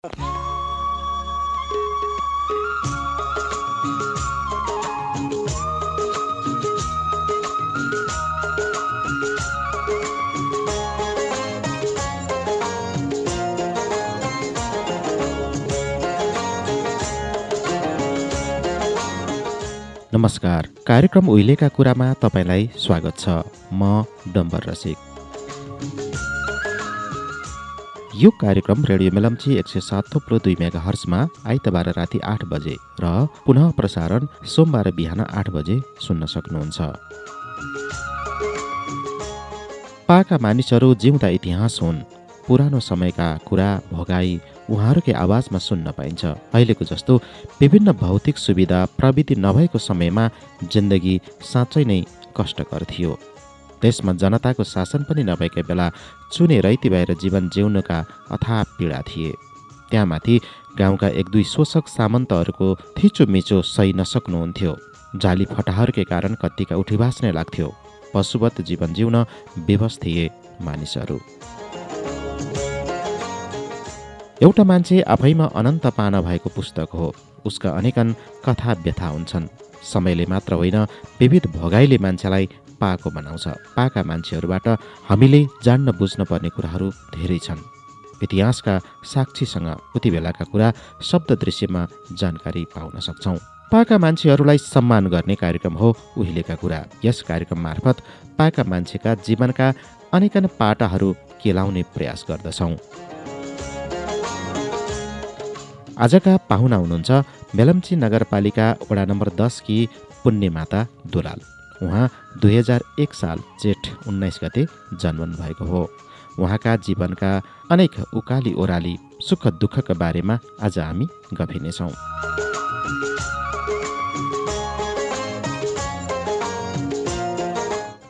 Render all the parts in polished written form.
नमस्कार, कार्यक्रम उहिलेका कुरामा तपाईलाई स्वागत छ। म डम्बर रसिक। यो कार्यक्रम रेडियो मेलम्ची 107.2 मेगाहर्जमा आइतबार राति 8 बजे र पुनः प्रसारण सोमबार बिहान 8 बजे सुन्न सक्नुहुन्छ। पाका मानिसहरू जिउँदा इतिहास हुन्। पुरानो समयका कुरा भोगाई उहाँहरूकै आवाजमा सुन्न पाइन्छ। अहिलेको जस्तो विभिन्न भौतिक सुविधा प्रविधि नभएको समयमा जिन्दगी साँच्चै नै कष्टकर थियो। देशमा जनताको शासन पनि नभएकै बेला चुने रैती भएर जीवन जिउनका अथाह पीडा थिए। त्यहाँमाथि गाउँका एक दुई शोषक सामन्तहरूको थिचोमिचो सही नसक्नुहुन्थ्यो। जाली फटाहरूकै कारण कत्तिका उठी भाँच्ने लाग्थ्यो। पशुवत जीवन जिउन विवश थिए मानिसहरू। एउटा मान्छे आफैमा अनन्त पाना भएको पुस्तक हो। उसका अनेकन कथा व्यथा हुन्छन्। समयले मात्र होइन, विविध भोगाइले मान्छेलाई पाको बनाउँछ। पाका मान्छेहरूबाट हामीले जान्न बुझ्न पर्ने कुराहरू धेरै छन्। इतिहासका साक्षीसँग उति बेलाका कुरा शब्द दृश्यमा जानकारी पाउन सक्छौँ। पाका मान्छेहरूलाई सम्मान गर्ने कार्यक्रम हो उहिलेका कुरा। यस कार्यक्रम मार्फत पाका मान्छेका जीवनका अनेकन पाटाहरू केलाउने प्रयास गर्दछौँ। आजका पाहुना हुनुहुन्छ मेलम्ची नगरपालिका वडा नम्बर 10 की पुण्यमाता दुलाल। उहाँ 2001 साल जेठ 19 गते जन्मनु भएको हो। उहाँका जीवनका अनेक उकाली ओह्राली सुख दुःखका बारेमा आज हामी गफिनेछौँ।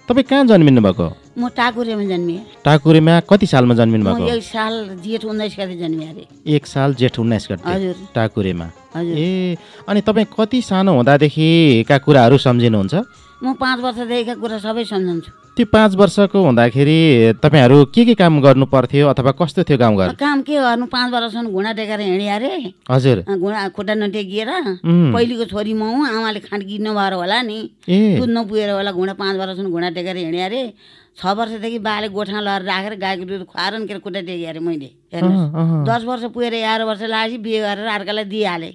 तपाईँ कहाँ जन्मिनु भएको? म टाकुरेमा जन्मिएँ। टाकुरेमा कति सालमा जन्मिनु भएको? 1 साल जेठ 19 गते जन्मिएँ अरे। 1 साल जेठ 19 गते हजुर। टाकुरेमा। हजुर। ए, अनि तपाईँ कति सानो हुँदादेखिका कुराहरू सम्झिनुहुन्छ? म 5 वर्षदेखिका कुरा सबै सम्झन्छु। त्यो 5 वर्षको हुँदाखेरि तपाईँहरू के काम गर्नु पर्थ्यो अथवा कस्तो थियो गाउँघर? काम के गर्नु, 5 वर्षसम्म घुँडा टेकेर हिँडे अरे। हजुर। घुँडा खुट्टा नटेकिएर पहिलेको छोरी म हुँ। आमाले खानकी नभएर होला नि, दुध नपुगेर होला घुँडा 5 वर्षसम्म घुँडा टेकेर हिँडे अरे। 6 वर्षदेखि बाले गोठा लगाएर राखेर गाईको दुध खुवाएर के खुट्टा टेके अरे मैले। हेर्नुहोस्, 10 वर्ष पुगेर 11 वर्ष लागेपछि बिहे गरेर अर्कालाई दिइहालेँ।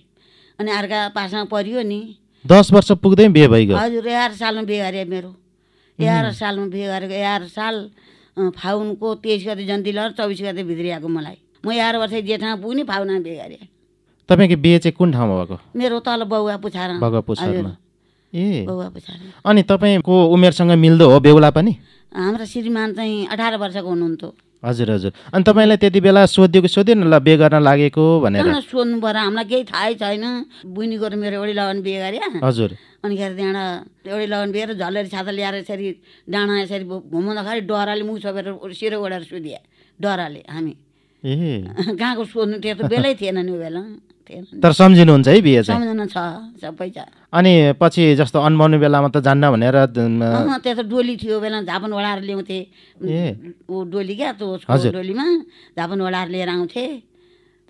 अनि अर्का पासमा परियो नि। 10 वर्ष पुग्दै बिहे भइगयो? हजुर, 11 सालमा बिहे गरे मेरो। 11 सालमा बिहे गरेको। 11 साल फाउनको 23 गते जन्ती लगाएर 24 गते भित्रिआएको मलाई। म 11 वर्ष जेठमा पुग्ने, फाउनमा बिहे गरेँ। तपाईँको बिहे चाहिँ कुन ठाउँमा भएको? मेरो तल बौवा पुछार। बौवा पुछारमा। ए, बौवा पुछार। अनि तपाईँको उमेरसँग मिल्दो हो बेहुला पनि? हाम्रो श्रीमान चाहिँ 18 वर्षको हुनुहुन्थ्यो। हजुर हजुर। अनि तपाईँलाई त्यति बेला सोधिएन ल बिहे गर्न लागेको भनेर? सोध्नु पर्यो, हामीलाई केही थाहै छैन। बुनिको र मेरो एउटै लगन बिहे गरे। हजुर। अनि त्यहाँबाट एउटै लगन बिहे झल्लेरी छाता ल्याएर यसरी डाँडा यसरी घुमाउँदाखेरि डराले मुख छोपेर सिरो ओढेर सुधिए डराले। हामी कहाँको सोध्नु, त्यो त बेलै थिएन नि बेला। तर सम्झिनुहुन्छ है बिहे चाहिँ? सम्झना छ, सबै छ। अनि पछि जस्तो अनमाउने बेलामा त जान्न भनेर? त्यो त डोली थियो बेला, झापन ओढाएर ल्याउँथे। ऊ डोली क्या, त्यो डोलीमा झापन ओढाएर लिएर आउँथे,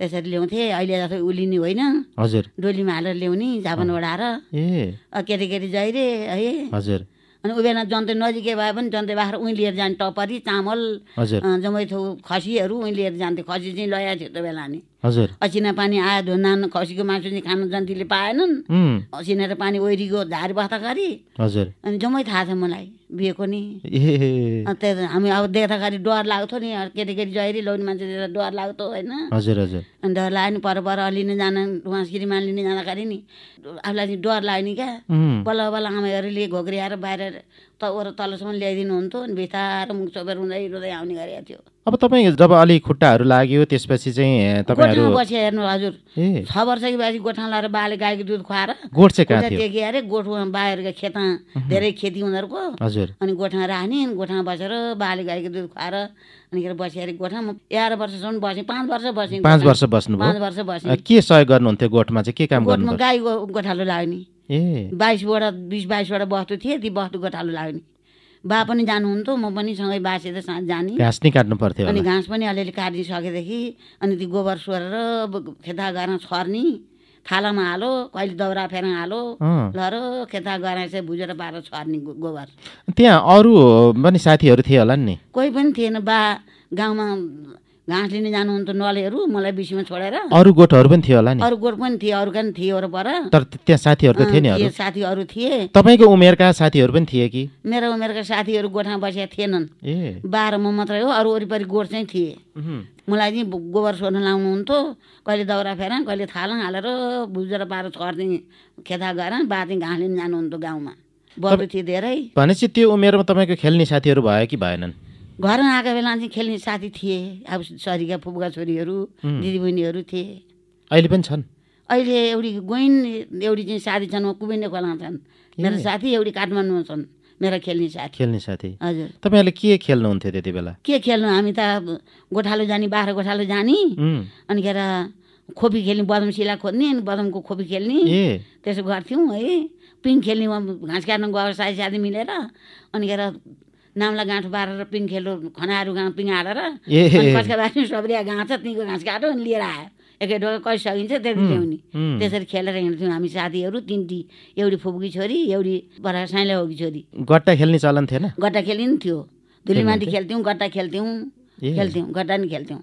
त्यसरी ल्याउँथे। अहिले जस्तो उलिने होइन। हजुर। डोलीमा हालेर ल्याउने, झापन ओढाएर। केटी जहिले है। हजुर। अनि उबेला जन्ते नजिकै भए पनि जन्ते बाख्रा उहीँ लिएर जाने, टपरी चामल जम्मै थो खसीहरू उहीँ लिएर जान्थे। खसी चाहिँ लगाएको थियो त्यो बेला नि। हजुर। असिना पानी आयो धुनान, खसीको मासु चाहिँ खान जन्तीले पाएनन्। असिना र पानी ओहिरीको झारी बस्दा गरी। हजुर। अनि जम्मै थाहा छ मलाई बिहेको नि। त्यो हामी अब देख्दाखेरि डर लाग्थ्यो नि, केटी जहिले लाउने मान्छे डर लाग्थ्यो होइन। हजुर हजुर। अनि डर लाग्यो नि, पर लिन जान उहाँ श्रीमान लिन जाँदाखेरि नि आफूलाई डर लाग्यो नि क्या। बल्ल बल्ल आमाहरूले घोक्रिएर बाहिर तलसम्म ल्याइदिनु हुन्थ्यो। अनि बिस्तारो मुख छोपेर रुँदै रुँदै आउने गरेको थियो। अब तपाईँ जब अलि खुट्टाहरू लाग्यो त्यसपछि चाहिँ तपाईँहरू बसे हेर्नु हजुर। 6 वर्षकी बाजी गोठा लगाएर बाले गाईको दुध खुवाएर गोठ चाहिँ कहाँ थियो? टेके अरे गोठमा बाहिरको खेतमा धेरै खेती उनीहरूको। हजुर। अनि गोठामा राख्ने, गोठामा बसेर बाले गाईको दुध खुवाएर अनि बसेँ अरे गोठामा। 11 वर्षसम्म बसेँ, 5 वर्ष बसेँ। 5 वर्ष बस्नुभयो? 5 वर्ष बसेँ। के सहयोग गर्नुहुन्थ्यो गोठमा चाहिँ? के काम गर्नु? गोठमा गाईको गोठालो लाग्यो नि। 22 वटा 20-22 वटा बस्तु थिए, ती बस्तु गोठालो लाग्यो नि। बा पनि जानुहुन्थ्यो, म पनि सँगै बासित साँझ जाने। घाँस नि काट्नु पर्थ्यो अनि घाँस पनि अलिअलि काटिसकेदेखि अनि ती गोबर सोरेर खेता गएर छर्नी, थालामा हालो, कहिले दौरा फेर हालो, लर खेता गएर चाहिँ भुजेर पारेर छर्नी गोबर। त्यहाँ अरू पनि साथीहरू थिए होला नि? कोही पनि थिएन। बा गाउँमा घाँस लिन जानुहुन्थ्यो नलेहरू, मलाई बिसीमा छोडेर। अरू गोठहरू पनि थियो होला नि? अरू गोठ पनि थिए, अरू पनि थिए वरपर। तर त्यहाँ साथीहरू त थिए नि? अरू साथीहरू थिए। तपाईँको उमेरका साथीहरू पनि थिए कि? मेरो उमेरका साथीहरू गोठमा बसेका थिएनन्। बा र म मात्रै हो, अरू वरिपरि गोठ चाहिँ थिए। मलाई चाहिँ गोबर सोर्न लाउनुहुन्थ्यो, कहिले दौरा फेर, कहिले थाला हालेर भुजेर पारेर छर्ने खेता गएर। बा चाहिँ घाँस लिन जानुहुन्थ्यो गाउँमा, बरु थिए धेरै। भनेपछि त्यो उमेरमा तपाईँको खेल्ने साथीहरू भयो कि भएनन्? घरमा आएको बेला चाहिँ खेल्ने साथी थिए, अब सरीका फुपूका छोरीहरू, दिदीबहिनीहरू थिए। अहिले पनि छन्? अहिले एउटी चाहिँ साथी छन्, कुबेन्डे खोला छन् मेरो साथी, एउटी काठमाडौँमा छन् मेरा खेल्ने साथी। हजुर। तपाईँहरूले के खेल्नुहुन्थ्यो त्यति बेला? के खेल्नु, हामी त गोठालो जाने, बाह्र गोठालो जाने, अनि खेर खोपी खेल्ने, बदम सिला खोज्ने, अनि बदमको खोपी खेल्ने, त्यसो गर्थ्यौँ है। पिङ खेल्ने, घाँस काट्न गयो साथी मिलेर, अनि खेर नाम्ला गाँठो पारेर पिङ खेल्यो, खनाहरू गाँ पिङ हालेर, अनि कसका बाँच्नु सबरिया गाँछ, तिनीको घाँस काट्यो अनि लिएर आयो। एकै ढोका कति सकिन्छ त्यति ल्याउने। त्यसरी खेलेर हिँड्थ्यौँ हामी साथीहरू, तिनटी, एउटी फुपूकी छोरी, एउटी बरा साइला होकी छोरी। गट्टा खेल्ने चलन थिएन? गट्टा खेल्ने नि थियो, धुलीमाटी खेल्थ्यौँ, गट्टा खेल्थ्यौँ, गट्टा नि खेल्थ्यौँ,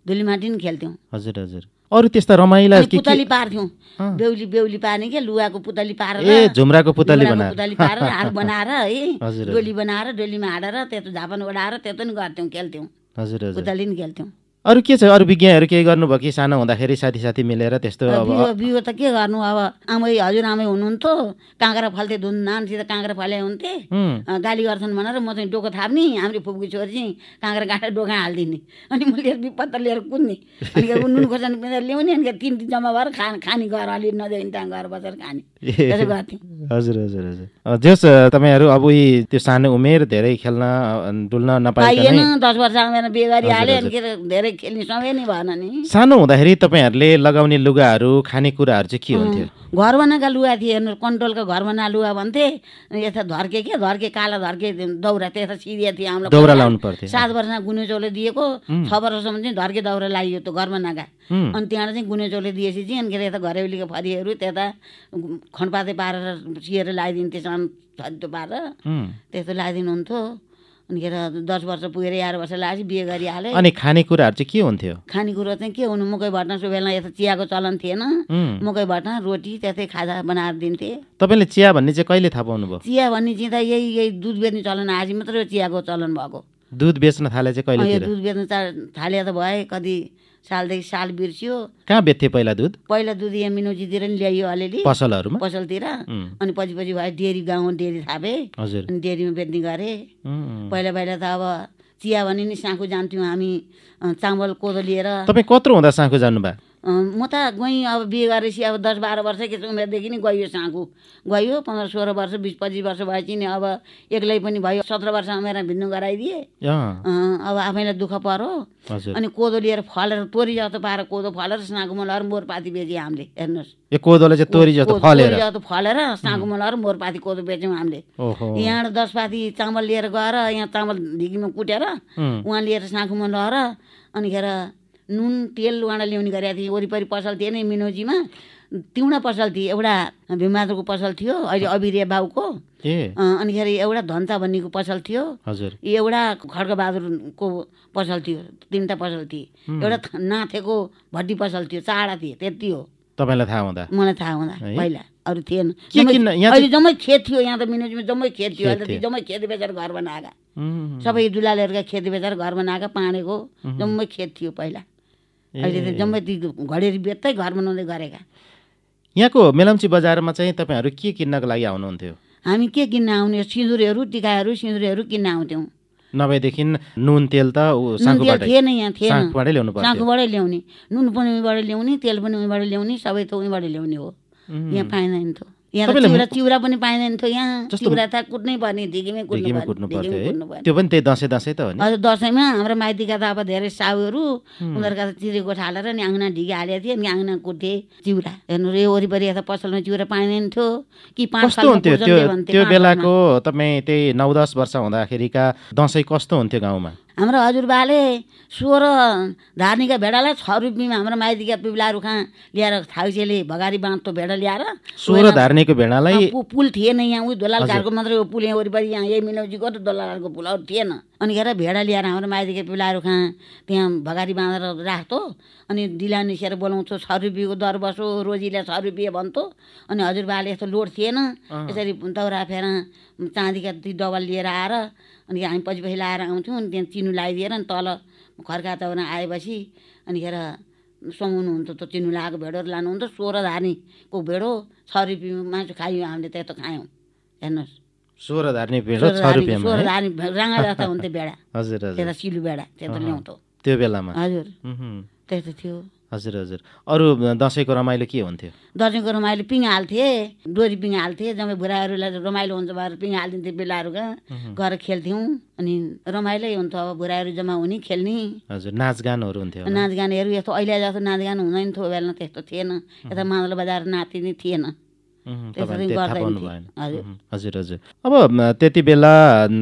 धुलीमाटी नि खेल्थ्यौँ। हजुर हजुर। अरू त्यस्ता रमाइला पुतली पार्थ्यौँ, बेहुली पार्ने के, लुगाको पुतली ए पारेर, झुम्राको पुतली पारेर हार बनाएर है, डोली बनाएर डोलीमा हालेर त्यस्तो झापन ओढाएर त्यस्तो नि गर्थ्यौँ, खेल्थ्यौँ। हजुर हजुर। पुतली नि खेल्थ्यौँ। अरू के छ? अरू विज्ञहरू केही गर्नुभयो कि सानो हुँदाखेरि साथी मिलेर त्यस्तो? बिहो त के गर्नु, अब हजुरआमै हुनुहुन्थ्यो, काँक्रा फल्थे, धुनधानसित काँक्रा फले हुन्थे, गाली गर्छन् भनेर म चाहिँ डोको थाप्ने, हाम्रो फुपूकी छोरी चाहिँ काँक्रा काटेर डोका हालिदिने, अनि म लिएर विपत्ता लिएर कुद्ने, अनि नुन खोर्सानी पिँदा ल्याउने, अनि तिन जम्मा भएर खाने गएर अलि नदिने, त्यहाँ गएर बसेर खाने, त्यसो गर्थ्यौँ। हजुर हजुर हजुर। जस तपाईँहरू अब त्यो सानो उमेर, धेरै खेल्न डुल्न नपाइकन 10 वर्ष उमेरमा बिहे गरिहाले, अनि धेरै खेल्ने समय नै भएन नि। सानो हुँदाखेरि तपाईँहरूले लगाउने लुगाहरू, खानेकुराहरू चाहिँ के हुन्थ्यो? घर बनाएका लुगा थिए, कन्ट्रोलको घर बना लुगा भन्थे, यता धर्के काला धर्के दौरा, त्यता सिरिया थिए हामीलाई, दौरा लाउनु पर्थ्यो। 7 वर्षमा गुने चौले दिएको, 6 वर्षसम्म चाहिँ धर्के दौरा लगाइयो त्यो घर बनाएका, अनि त्यहाँबाट चाहिँ गुने चौले दिएपछि चाहिँ अनि यता घरेउलीको फरिहरू त्यता खनपाते पारेर सिएर लगाइदिन्थे, त्यो पारेर त्यस्तो लगाइदिनुहुन्थ्यो। अनि 10 वर्ष पुगेर 11 वर्ष लागेपछि बिहे गरिहाले। अनि खानेकुराहरू चाहिँ के हुन्थ्यो? खानेकुरा चाहिँ के हुनु, मकै भट्ना सुबेला यता चियाको चलन थिएन, मकै भट्ना रोटी त्यतै खाजा बनाएर दिन्थे। तपाईँले चिया भन्ने चाहिँ कहिले थाहा पाउनु भयो? चिया भन्ने चाहिँ त यही दुध बेच्ने चलन आएपछि मात्रै चियाको चलन भएको। दुध बेच्न थाले चाहिँ कहिले? दुध बेच्न थाले त भए कति सालदेखि साल बिर्सियो। कहाँ बेच्थे पहिला दुध? पहिला दुध यहाँ मिनोजीतिर नि ल्याइयो अलिअलि, पसलतिर, अनि पछि भयो डेरी, गाउँ डेरी थापे, अनि डेरीमा बेच्ने गरे। पहिला त अब चिया भने नि साँखु जान्थ्यौँ हामी, चामल कोदो लिएर। तपाईँ कत्रो हुँदा साँखु जानुभयो? म त गएँ अब बिहे गरेपछि अब 10-12 वर्षकै उमेरदेखि नै गयो साँखु, गयो 15-16 वर्ष 20-25 वर्ष भएपछि नि अब एक्लै पनि भयो, 17 वर्ष उमेरमा भिन्नु गराइदिए। अब आफैलाई दुःख पर्यो, अनि कोदो लिएर फलेर तोरी जस्तो पारेर कोदो फलेर साँखुमा लगाएर मोरपाती बेच्यो हामीले। हेर्नुहोस्, यो कोदोले चाहिँ तोरी जस्तो फलेर साँखुमा लगाएर मोरपाती कोदो बेच्यौँ हामीले। यहाँ 10 पाती चामल लिएर गएर यहाँ चामल ढिकीमा कुटेर उहाँ लिएर साँखुमा लगाएर अनि खेर नुन तेल उहाँलाई ल्याउने गरेका थिएँ। वरिपरि पसल थिएन मिनोजीमा, तिउडा पसल थिए, एउटा भीमबहादुरको पसल थियो, अहिले अभिरिया बाउको, अनि खेरि एउटा धन्ता भन्नेको पसल थियो, एउटा खड्गबहादुरको पसल थियो, 3टा पसल थिए, एउटा नाथेको भट्टी पसल थियो, 4वटा थिए, त्यति हो। तपाईँलाई थाहा हुँदा? मलाई थाहा हुँदा पहिला अरू थिएन। अहिले जम्मै खेत थियो, यहाँ त मिनोजीमा जम्मै खेत थियो, अहिले जम्मै खेती बेचेर घर बनाएका, सबै दुलालेहरूका खेती बेचेर घर बनाएका, पानीको जम्मै खेत थियो पहिला। अहिले त जम्मै घडेरी बेच्दै घर बनाउँदै गरेका। यहाँको मेलम्ची बजारमा चाहिँ तपाईँहरू के किन्नको लागि आउनुहुन्थ्यो? हामी के किन्न आउने, सिन्दुरहरू, टिकाहरू, सिन्दुरहरू किन्न आउँथ्यौँ। नभएदेखि नुन तेल त साँखुबाट थिएन, यहाँ थिएन, साँखुबाटै ल्याउनु पर्थ्यो। साँखुबाटै ल्याउने, नुन पनि उहीँबाट ल्याउने, तेल पनि उहीँबाट ल्याउने, सबै त उहीँबाट ल्याउने हो, यहाँ पाइँदैन थियो। यहाँ चिउरा पनि पाइँदैन थियो। यहाँ चिउरा त कुट्नै पर्ने, ढिकीमै कुट्नु पर्थ्यो। त्यो पनि त्यही दसैँ त हो नि। हजुर, दसैँमा हाम्रो माइतीका त अब धेरै साउहरू उनीहरूका त चिरे गोठा हालेर नि आँगना ढिकी हालेको थियो, अनि आँगना कुट्थे चिउरा। हेर्नु यो वरिपरि यता पसलमा चिउरा पाइँदैन थियो कि 5 साल त्यो बेलाको तपाईँ त्यही 9-10 वर्ष हुँदाखेरिका दसैँ कस्तो हुन्थ्यो गाउँमा? हाम्रो हजुरबाले 16 धार्नीका भेडालाई 6 रुपियाँमा हाम्रो माइतीका पिप्लाहरू कहाँ ल्याएर थाउसेले भगारी बाँध्थ्यो भेडा ल्याएर। 16 धार्नीको भेडालाई पुल थिएन यहाँ, उही दोलाल घरको मात्रै हो पुल, यहाँ वरिपरि यहाँ यही मिनौजीको त दोलालको पुलहरू थिएन। अनि खेर भेडा ल्याएर हाम्रो माइतीका पिप्लाहरू कहाँ त्यहाँ भगारी बाँधेर राख्थ्यो। अनि डिला निसेर बोलाउँथ्यो, 6 रुपियाँको दर बसो, रोजीलाई 6 रुपियाँ भन्थ्यो। अनि हजुरबाले यस्तो लोड थिएन, यसरी दौरा फेरा चाँदीका ती डबल लिएर आएर अनि हामी पछि लाएर आउँथ्यौँ। अनि त्यहाँ चिनु लगाइदिएर अनि तल खर्का चौरा आएपछि अनि खेर समाउनु हुन्थ्यो। त्यो चिनु लगाएको भेडोहरू लानुहुन्थ्यो। 16 धार्नीको भेडो 6 रुपियाँमा खायौँ हामीले, त्यस्तो खायौँ। हेर्नुहोस्, 16 धार्नी भेडो 6 रुपियाँमा। 16 धार्नी राँगा जस्तो हुन्थ्यो भेडा। हजुर हजुर, त्यता सिलु भेडा त्यता ल्याउँथ्यो त्यो बेलामा। हजुर, त्यस्तो थियो। हजुर हजुर। अरू दसैँको रमाइलो के हुन्थ्यो? दसैँको रमाइलो पिङ हाल्थे, डोरी पिङ हाल्थे। जम्मै बुढाहरूलाई रमाइलो हुन्छ भएर पिङ हालिदिन्थे बेलाहरू गएर खेल्थ्यौँ। अनि रमाइलै हुन्थ्यो अब बुढाहरू जम्मा हुने खेल्ने। हजुर, नाचगानहरू हुन्थ्यो? नाचगानहरू यस्तो अहिले जस्तो नाचगान हुँदैन थियो बेला, त्यस्तो थिएन। यता मादल बजार नाचिने थिएन। हजुर हजुर। अब त्यति बेला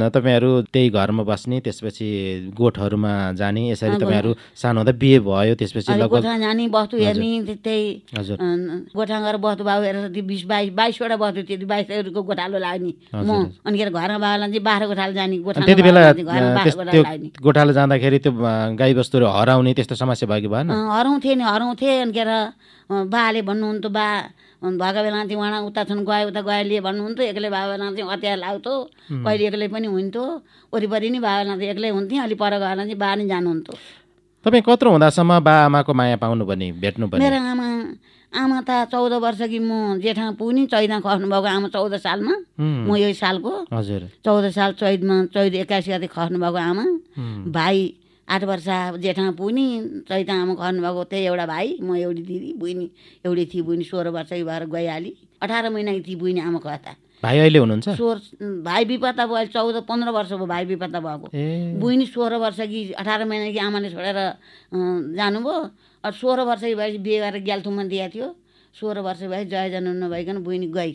तपाईँहरू त्यही घरमा बस्ने, त्यसपछि गोठहरूमा जाने, यसरी तपाईँहरू सानो हुँदा बिहे भयो, त्यसपछि गोठा जाने, वस्तु हेर्ने, त्यही गोठा गएर वस्तु भाउ हेरेर 20-22वटा वस्तु थियो, 22को गोठालो लाग्ने म। अनि घरमा बाबालाई चाहिँ 12 गोठालो जाने। त्यति बेला गोठालो जाँदाखेरि त्यो गाई बस्तुहरू हराउने त्यस्तो समस्या भयो कि भएन? हराउँथे नि, हराउँथे। अनि बाले भन्नुहुन्थ्यो, बा भएको बेला चाहिँ उहाँ उता छन् गए, उता गएले भन्नुहुन्थ्यो। एक्लै भएको बेला चाहिँ अत्यार लाग्थ्यो, कहिले एक्लै पनि हुन्थ्यो। वरिपरि नै भएको बेला चाहिँ एक्लै हुन्थेँ, अलि पर गएर चाहिँ बा नै जानुहुन्थ्यो। तपाईँ कत्रो हुँदासम्म बा आमाको माया पाउनु पनि, भेट्नु पनि? मेरो आमा त 14 वर्ष कि म जेठा पुग्ने, चैतमा खस्नुभएको आमा 14 सालमा, म यही सालको। हजुर, 14 साल चैत 81 गते खस्नुभएको आमा। भाइ 8 वर्ष जेठा पुग्ने, चैत आमा खस्नुभएको त्यही एउटा भाइ, म एउटी दिदी, बुइनी एउटी थिए। बुइनी 16 वर्षकी भएर गइहाली, 18 महिनाकी थिए बुइनी आमा खस्दा। भाइ अहिले हुनुहुन्छ? भाइ विपत्ता भयो, 14-15 वर्ष भयो भाइ विपत्ता भएको। बुइनी 16 वर्षकी 18 महिनाकी आमाले छोडेर जानुभयो। 16 वर्षकी भएपछि बिहे गरेर ग्याल्थुममा दिएको थियो। 16 वर्ष भए जय जन्म नभइकन बुइनी गई।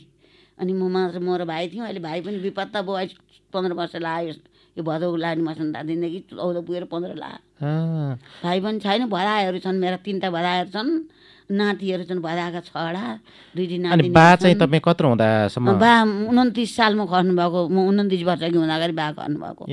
अनि म मात्र म र भाइ थियौँ। अहिले भाइ पनि विपत्ता भयो, अहिले 15 वर्ष लाग्यो। यो भदौ लाग्ने मसँग जिन्दगी 14 पुगेर 15 लाग्यो। भाइ पनि छैन, भदाहरू छन्, मेरा 3टा भदाहरू छन्, नातिहरू छन् भदाका 6वटा, 2टी नाति। बा चाहिँ तपाईँ कत्रो हुँदासम्म? बा 29 सालमा खस्नुभएको, म 29 वर्षकी हुँदाखेरि बा खस्नुभएको।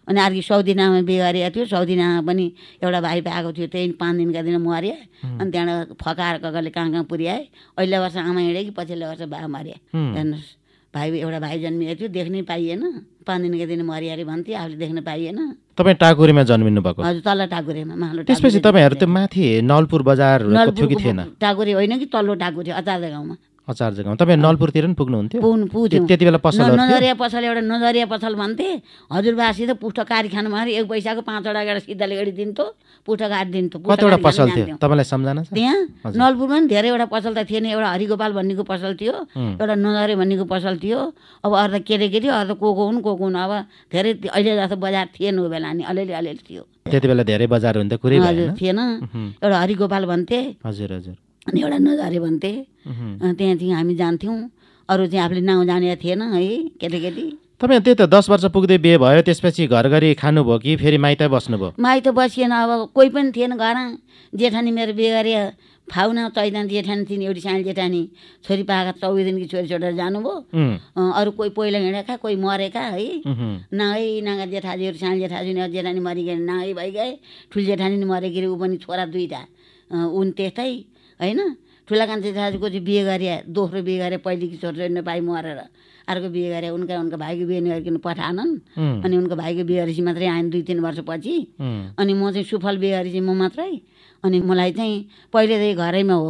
अनि अर्की सौदिनामा बिहे गरेको थियो। सौदिनामा पनि एउटा भाइ पाएको थियो, त्यही 5 दिनका दिन मर्यो। अनि त्यहाँबाट फकाएर ककाले कहाँ पुर्याए। अहिले वर्ष आमा हिँडे कि पछिल्लो वर्ष बा मर्यो। हेर्नुहोस्, भाइ एउटा भाइ जन्मिएको थियो, देख्नै पाइएन। 5 दिनका दिन मर्यो अरे भन्थे, आफूले देख्न पाइएन। तपाईँ टाकुरीमा जन्मिनु भएको? हजुर, तल्लो टाकुरीमा, माथिल्लो। त्यसपछि तपाईँहरू त्यो माथि नलपुर बजार थियो कि थिएन? टाकुरी होइन कि तल्लो टाकुरी, अचार गाउँमा। अचार जग्गामा तपाईँ नलपुरतिर पनि पुग्नुहुन्थ्यो? पुग्थ्यौँ। त्यति बेला पसल नजरिया पसल, एउटा नजरिया पसल भन्थे। हजुरबासित पुष्टकारी खानुमा 1 पैसाको 5वटा एउटा सिद्धाले गरी दिन्थ्यो, पुष्टकारी दिन्थ्यो। कतिवटा पसल थियो तपाईँलाई सम्झना छ? त्यहाँ नलपुरमा पनि धेरैवटा पसल त थिएन। एउटा हरिगोपाल भन्नेको पसल थियो, एउटा नजरे भन्नेको पसल थियो। अब अरू त केटी अरू त को हुन् अब धेरै अहिले जस्तो बजार थिएन ऊ बेला, नि अलिअलि थियो। त्यति बेला धेरै बजार हुन्थ्यो, कुरै थिएन। एउटा हरिगोपाल भन्थे। हजुर हजुर। अनि एउटा नजरे भन्थे। त्यहाँ चाहिँ हामी जान्थ्यौँ। अरू चाहिँ आफूले नाउँ जानेको थिएन है, केटी। तपाईँ त्यही त 10 वर्ष पुग्दै बिहे भयो, त्यसपछि घरि खानुभयो कि फेरि माइत बस्नुभयो? माइत बसिएन, अब कोही पनि थिएन घर। जेठानी मेरो बिहे गरे, फाउना चैतन जेठानी थिइन्, एउटी सानो जेठानी, छोरी पाएका 14 दिनकी छोरी छोडेर जानुभयो। अरू कोही पहिला हिँडेका, कोही मरेका है। नागा जेठाजीहरू, सानो जेठाजी जेठानी मरिगए, नागै भइगए। ठुलो जेठानी नि मरेकी, ऊ पनि छोरा 2टा, उनी त्यस्तै होइन। ठुला कान्छा जेठाजीको चाहिँ बिहे गरे, दोस्रो बिहे गरे, पहिलेकी छोरी नपाइ मरेर अर्को बिहे गरे। उनका भाइको बिहे नगरिकन पठाएनन्। अनि उनको भाइको बिहे गरेपछि मात्रै आएन 2-3 वर्षपछि। अनि म चाहिँ सुफल बिहे गरेपछि म मात्रै। अनि मलाई चाहिँ पहिलेदेखि घरैमा हो,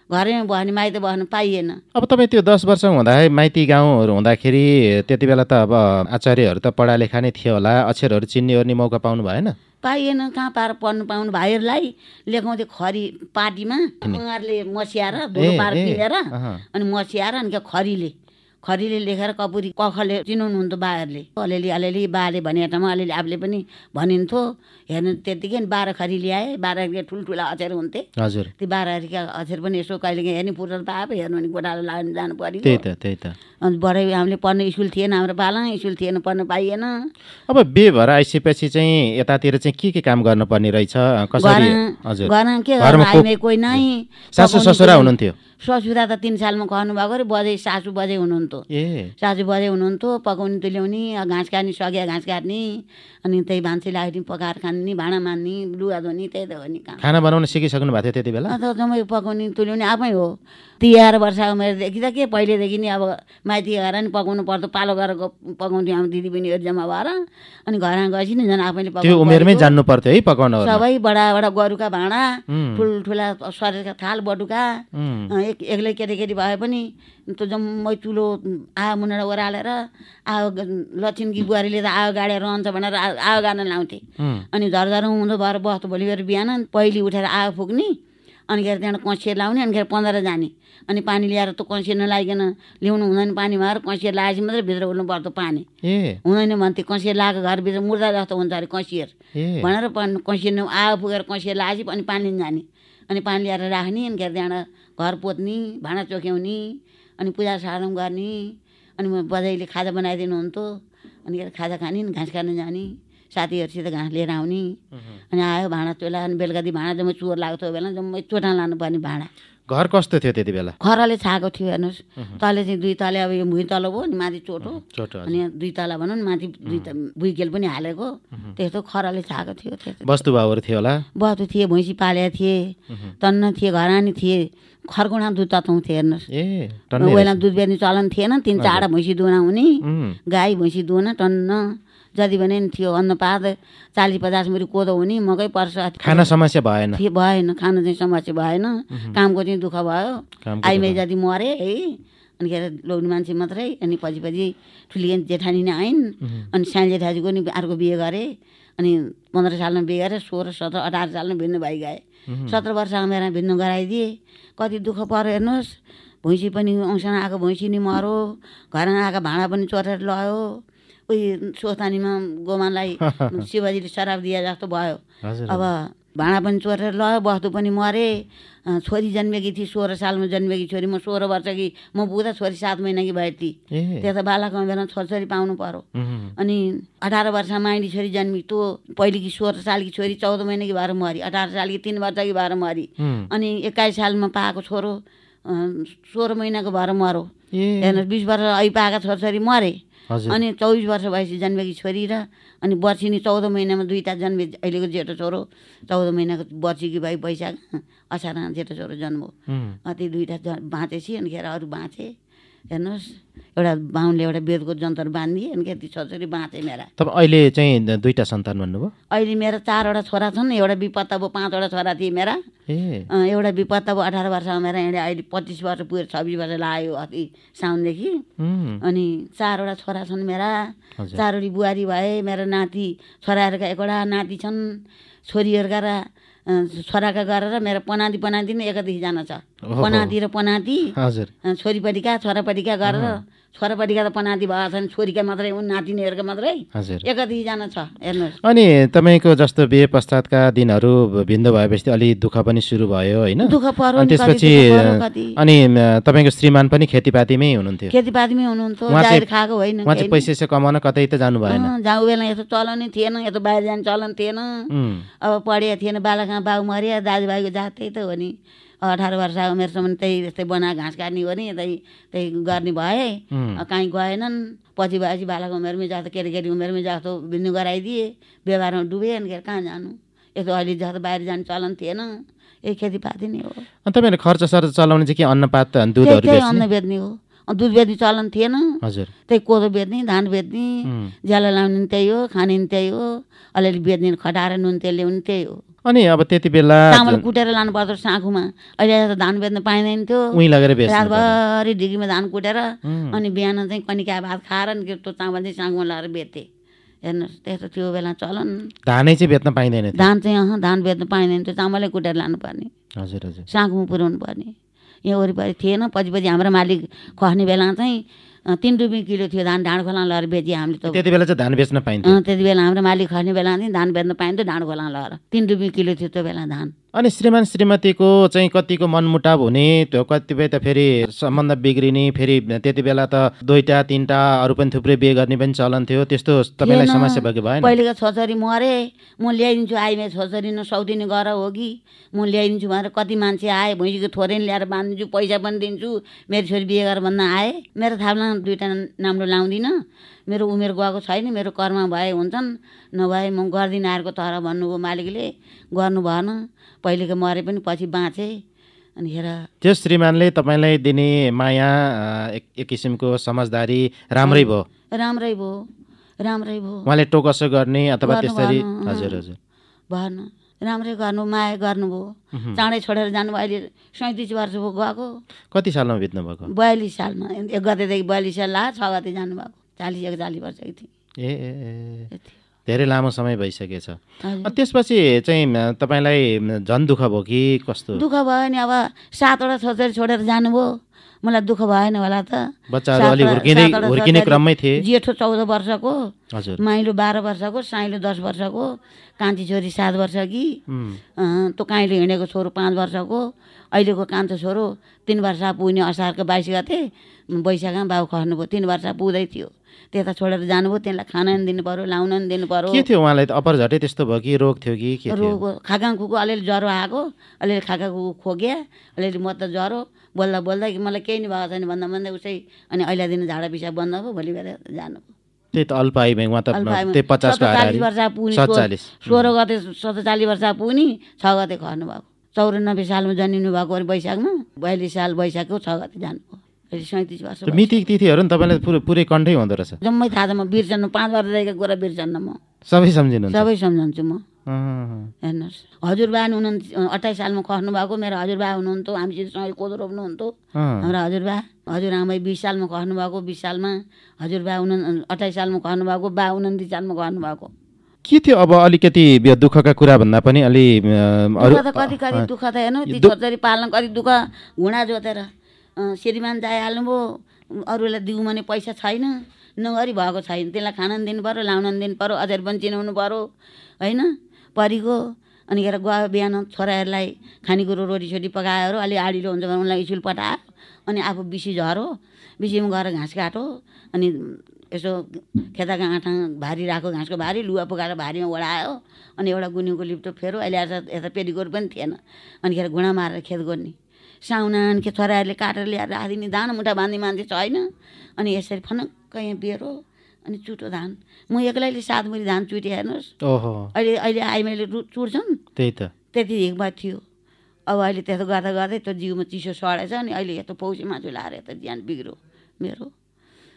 घरैमा भयो भने माइत बस्न पाइएन। अब तपाईँ त्यो 10 वर्ष हुँदाखेरि माइती गाउँहरू हुँदाखेरि त्यति बेला त अब आचार्यहरू त पढा लेखा नै थियो होला, अक्षरहरू चिन्ने ओर्ने मौका पाउनु भएन? पाइएन, कहाँ पाएर पढ्नु पाउनु भाइहरूलाई लेखाउँथे खरी पार्टीमा उहाँहरूले मस्याएर धुलो पार पिलेर अनि मस्याएर अनि खरीले लेखेर कपुरी कखले चिनाउनुहुन्थ्यो बाहरूले अलिअलि बाले भने ठाउँमा अलिअलि आफूले पनि भनिन्थ्यो हेर्नु त्यत्तिकै 12 खरी ल्याए 12 ठुल्ठुला अक्षर हुन्थे हजुर ती 12 अक्षर पनि यसो कहिलेकाहीँ हेर्ने फुर्सद पाए हेर्नु भने गोठालो लाग्नु जानु पर्यो त्यही त अनि बडे हामीले पढ्ने स्कुल थिएन हाम्रो पाला स्कुल थिएन पढ्न पाइएन अब बे भएर आइसकेपछि चाहिँ यतातिर चाहिँ के काम गर्नुपर्ने रहेछ कसरी हजुर घरमा कोही नै सासु ससुरा हुनुहुन्थ्यो ससुरा त 3 सालमा खर्नु भएको रे सासु बजे हुनुहुन्थ्यो सासु बजे हुनुहुन्थ्यो पकाउने तुल्याउने घाँस काट्ने सकिया घाँस काट्ने अनि त्यही भान्से लाग्ने पकाएर खाने भाँडा मान्ने लुगा धुने त्यही त हो नि काम खाना बनाउन सिकिसक्नु भएको थियो त्यति बेला त जम्मै पकाउने तुल्याउने आफै हो 13 वर्ष उमेरदेखि त के पहिलेदेखि नि अब माइती गएर नि पकाउनु पर्दो पालो गरेर पकाउँथ्यो हाम्रो दिदी बहिनीहरू जम्मा भएर अनि घरमा गएपछि नि झन् आफैले त्यो उमेरमै जान्नु पर्थ्यो है पकाउन सबै बडा गोरुका भाँडा ठुल्ठुला सरेका थाल बटुका एक्लै केटी भए पनि त्यो जम्मै चुलो आगो मुनेर ओह्रालेर आगो लक्ष्मीकी बुहारीले त आगो गाडेर रहन्छ भनेर आगो गाड्न लाउँथे अनि झरझर हुँदो भएर बस्दो भोलि बेर बिहान पहिले उठेर आगो फुक्ने अनि त्यहाँबाट कँसिएर लाउने अनि 15 जाने अनि पानी ल्याएर त कँसिएर नलाइकन ल्याउनु हुँदैन पानी भएर कँसिएर लगाएपछि मात्रै भित्र उल्नु पर्दो पानी हुँदैन भन्थे कँसिएर लगाएको घरभित्र मुर्दा जस्तो हुन्छ अरे कँसिएर भनेर कँसिएर आगो फुकेर कँसिएर लगाएपछि अनि पानी जाने अनि पानी ल्याएर राख्ने अनि त्यहाँबाट घर पोत्ने भाँडा चोख्याउने अनि पूजा साधन गर्ने अनि बजाइले खाजा बनाइदिनुहुन्थ्यो अनि खाजा खाने घाँस काट्न जाने साथीहरूसित घाँस लिएर आउने अनि आयो भाँडा चोला अनि बेलुका भाँडा जम्मै चोर लाग्थ्यो बेला जम्मै चोटा लानुपर्ने भाँडा घर कस्तो थियो त्यति बेला खराले छाएको थियो हेर्नुहोस् तले चाहिँ 2 तले अब यो भुइँ तल भयो नि माथि चोटो अनि 2 तला भनौँ न माथि भुइँकेल पनि हालेको त्यस्तो खराले छाएको थियो त्यस्तो वस्तुभावहरू थियो होला वस्तु थिए भैँसी पालेका थिए तन्न थिए घरानी थिए खरगुणा दुध तताउँथे हेर्नुहोस् पहिला दुध बेच्ने चलन थिएन 3-4 भैँसी दुहुना हुने गाई भैँसी दुहुना टन्न जति भने नि थियो अन्नपात 40-50 मुरी कोदो हुने मकै पर्छ खाना समस्या भएन खाना चाहिँ समस्या भएन कामको चाहिँ दुःख भयो आइमै जति मरे है अनि के अरे लोग्ने मान्छे मात्रै अनि पछि ठुली जेठानी नै आइन् अनि सानो जेठाजीको नि अर्को बिहे गरे अनि 15 सालमा बिहे गरेर 16, 17, 18 सालमा भिन्न भइ गए 17 वर्षमा मेरा भिन्न गराइदिए कति दुःख पर्यो हेर्नुहोस् भैँसी पनि औँसँग आएको भैँसी नि मरो घरमा आएको भाँडा पनि चोरेर लयो उही सोस्तानीमा गोमानलाई शिवजीले शराब दिए जस्तो भयो अब भाँडा पनि चोरेर लयो वस्तु पनि मरे छोरी जन्मेकी थिए 16 सालमा जन्मेकी छोरी म 16 वर्षकी म पुग्दा छोरी 7 महिनाकी भएथी त्यता बालकमा बेला छोरी पाउनु पर्यो अनि 18 वर्षमा माइली छोरी जन्मी त्यो पहिलेकी 16 सालकी छोरी 14 महिनाकी भएर मरी 18 सालकी 3 वर्षकी भएर मरी अनि 21 सालमा पाएको छोरो 16 महिनाको भएर मरो हेर्नुहोस् 20 वर्ष अहिले पाएका छोरछोरी मरे अनि 24 वर्ष भएपछि जन्मेकी छोरी र अनि वर्षिनी 14 महिनामा 2टा जन्मे अहिलेको जेठो छोरो 14 महिनाको वर्षीकी भई वैशाख असारमा जेठो छोरो जन्मो ती 2टा बाँचेपछि अनि खेर अरू बाँचे हेर्नुहोस् एउटा बाहुनले एउटा बेदको जन्तर बाँधिए अनि के छोरी बाँचे मेरा तब अहिले चाहिँ 2टा सन्तान भन्नुभयो अहिले मेरो 4वटा छोरा छन् एउटा विपत्ता भयो 5वटा छोरा थिए मेरा एउटा विपत्ता भयो 18 वर्षमा मेरा अहिले 25 वर्ष पुगेर 26 वर्ष लाग्यो अति साउनदेखि अनि 4वटा छोरा छन् मेरा 4वटी बुहारी भए मेरो नाति छोराहरूका 1वटा नाति छन् छोरीहरूका र छोराका गरेर मेरो पनाती नै एकदेखि जान छ पनाती र पनाती छोरीपट्टिका छोरापट्टिका गरेर छोरापट्टिका त पनाती भएको छन् छोरीका मात्रै हुन् नातिनीहरूका मात्रै एकदेखि जान छ हेर्नुहोस् अनि तपाईँको जस्तो बिहे पश्चातका दिनहरू भिन्न भएपछि अलि दुःख पनि सुरु भयो होइन दुःख पर्यो त्यसपछि अनि तपाईँको श्रीमान पनि खेतीपातीमै हुनुहुन्थ्यो जागिर खाएको होइन उहाँ चाहिँ पैसा कमाउन कतै त जानु भएन जाऊ बेला यस्तो चलनै थिएन यस्तो बाहिर जाने चलन थिएन अब पढेको थिएन बालकमा बाउ मर्या दाजुभाइको जात त्यही त हो नि 18 वर्ष उमेरसम्म त्यही त्यस्तै बना घाँस काट्ने हो नि त्यही गर्ने भए कहीँ गएनन् पछि भएपछि बालक उमेरमै जाँदा केटी उमेरमै जाँदा भिन्नु गराइदिए व्यवहारमा डुबे अनि कहाँ जानु यस्तो अहिले जस्तो बाहिर जाने चलन थिएन यही खेतीपाती नै हो तपाईँले खर्च सर्च चलाउने चाहिँ के अन्नपात दुधहरू अन्न बेच्ने हो दुध बेच्ने चलन थिएन त्यही कोदो बेच्ने धान बेच्ने ज्याला लाउने त्यही हो खाने त्यही हो अलिअलि बेच्ने खटाएर नुन तेल ल्याउने त्यही हो अनि अब त्यति बेला चामल कुटेर लानु पर्दो साँखुमा अहिले त धान बेच्न पाइँदैन थियो रातभरि ढिकीमा धान कुटेर अनि बिहान चाहिँ कनिका भात खाएर नि त्यो चामल चाहिँ साँखुमा लगाएर बेच्थे हेर्नुहोस् त्यस्तो त्यो बेला चलन। धानै चाहिँ बेच्न पाइँदैन, धान चाहिँ धान बेच्न पाइँदैन, त्यो चामलै कुटेर लानुपर्ने, हजुर हजुर, साँगुमा पुर्याउनु पर्ने। यहाँ वरिपरि थिएन। पछि हाम्रो मालिक खस्ने बेला चाहिँ 3 रुपियाँ किलो थियो धान। डाँड खोला लगेर बेच्यो हामीले। त त्यति बेला चाहिँ धान बेच्न पाइन्थ्यो। त्यति बेला हाम्रो मालिक खस्ने बेला चाहिँ धान बेच्न पाइन्थ्यो डाँड खोला लगेर। 3 रुपियाँ किलो थियो त्यो बेला धान। अनि श्रीमान श्रीमतीको चाहिँ कतिको मनमुटाव हुने, त्यो कतिपय त फेरि सम्बन्ध बिग्रिने, फेरि त्यति बेला त 2टा 3टा अरू पनि थुप्रै बिहे गर्ने पनि चलन थियो। त्यस्तो तपाईँलाई समस्या भयो कि भएन? पहिलेको छोरी मरे, म ल्याइदिन्छु आई मेरो छोरी न सौदिने गर हो कि म ल्याइदिन्छु भनेर कति मान्छे आए। भैँसीको थोरै ल्याएर बाँधिदिन्छु, पैसा पनि दिन्छु, मेरो छोरी बिहे गरेर भन्दा आए। मेरो थाप्ला 2टा नाम्रो लाउँदिनँ, मेरो उमेर गएको छैन, मेरो कर्म भए हुन्छन्, नभए म गर्दिनँ आएको तर भन्नुभयो मालिकले। गर्नु भएन। पहिलेको मरे पनि पछि बाँचे। अनि हेर त्यो श्रीमानले तपाईँलाई दिने माया, एक किसिमको समझदारी राम्रै भयो? राम्रै भयो, राम्रै भयो। उहाँले टोकसो गर्ने अथवा त्यसरी? हजुर हजुर, भएन, राम्रै गर्नु, माया गर्नुभयो। चाँडै छोडेर जानुभयो। अहिले 37 वर्ष भयो गएको। कति सालमा बित्नु भएको? 42 सालमा। 1 गतेदेखि 42 साल ला, 6 गते जानुभएको। 40-41 वर्षको थिएँ। ए धेरै लामो समय भइसकेछ। त्यसपछि चाहिँ तपाईँलाई झन् दुःख भयो कि कस्तो? दुःख भयो नि। अब 7वटा छोरी छोडेर जानुभयो। मलाई दुःख भएन होला त। बच्चाहरू अलि हुर्किने क्रममै थिए। जेठो 14 वर्षको, हजुर, माइलो 12 वर्षको, साइलो 10 वर्षको, कान्छी छोरी 7 वर्षकी, त्यो काइलो हिँडेको छोरो 5 वर्षको, अहिलेको कान्छो छोरो 3 वर्ष पुग्ने असारको 22 गते वैशाखमा बाबु खस्नुभयो। 3 वर्ष पुग्दै थियो। त्यता छोडेर जानुभयो। त्यसलाई खाना पनि दिनु पर्यो, लाउन पनि दिनु पर्यो। के थियो उहाँलाई? अपरझटै त्यस्तो भयो कि रोग थियो कि के थियो? रोग खाकाङखुको अलिअलि ज्वरो आएको, अलिअलि खाकाखुको खोक्या, अलिअलि म त ज्वरो बोल्दा बोल्दा कि मलाई केही नि भएको छैन भन्दा भन्दै उसै। अनि अहिले दिन झाडा पिसाब बन्द भयो। भोलि बेला जानुभयो। त्यही त अल्पायुमै उहाँ त 50 वर्ष पुग्ने, 16 गते 47 वर्ष पुग्ने, 6 गते खस्नुभएको। 94 सालमा जन्मिनु भएको वैशाखमा। 42 साल वैशाखको 6 गते जानुभयो। अहिले 37 वर्ष। मिति तिथिहरू नि तपाईँलाई पुरै कन्ठै हुँदो रहेछ? जम्मै थाहा छ। म बिर्सन्नु 5 वर्षदेखि कुरा बिर्सन्न। म सबै सम्झिनुहुन्छ? सबै सम्झन्छु म। हेर्नुहोस्, हजुरबा 28 सालमा खस्नु भएको। मेरो हजुरबा हुनुहुन्थ्यो, हामीसँग कोदो रोप्नुहुन्थ्यो हाम्रो हजुरबा। हजुरआमै 20 सालमा खस्नु भएको। 20 सालमा हजुरबा 28 सालमा खस्नु भएको। बा 29 सालमा खस्नु भएको। के थियो अब अलिकति दुःखका कुरा भन्दा पनि अलि कति कति दुःख त हेर्नु। ती छोरी पाल्न कति दुःख। घुँडा जोतेर श्रीमान जाइहाल्नुभयो। अरूलाई दिउँ भने पैसा छैन, नगरी भएको छैन। त्यसलाई खाना पनि दिनु पऱ्यो, लाउन पनि दिनु पऱ्यो, अझै पनि चिनाउनु पऱ्यो होइन परिको। अनि हेर गयो बिहान छोराहरूलाई खानेकुरो रोटीसोटी पकायो। अलि आडिलो हुन्छ भने उनलाई स्कुल पठायो। अनि आफू बिसी झरो, बिसीमा गएर घाँस काट्यो। अनि यसो खेताको आँटा भारी राख्यो, घाँसको भारी लुगा पकाएर भारीमा ओढायो। अनि एउटा गुन्युको लिप्टो फेरो। अहिले आएर यता पेटीकोट पनि थिएन। अनि खेर घुँडा मारेर खेत गर्ने। साउनान के छोराहरूले काटेर ल्याएर राखिदिने। धान मुठा बाँध्ने मान्छे छैन। अनि यसरी फनक्क यहाँ बेरो अनि चुटो धान। म एक्लैले 7 मुरी धान चुटेँ हेर्नुहोस्। अहिले आइमाईले चुट्छन्। त्यही त त्यति हिक्मा थियो। अब अहिले त्यसो गर्दा गर्दै त्यो जिउमा चिसो सडेछ। अनि अहिले यस्तो पौसी मासु लाएर यता ज्यान बिग्रो मेरो।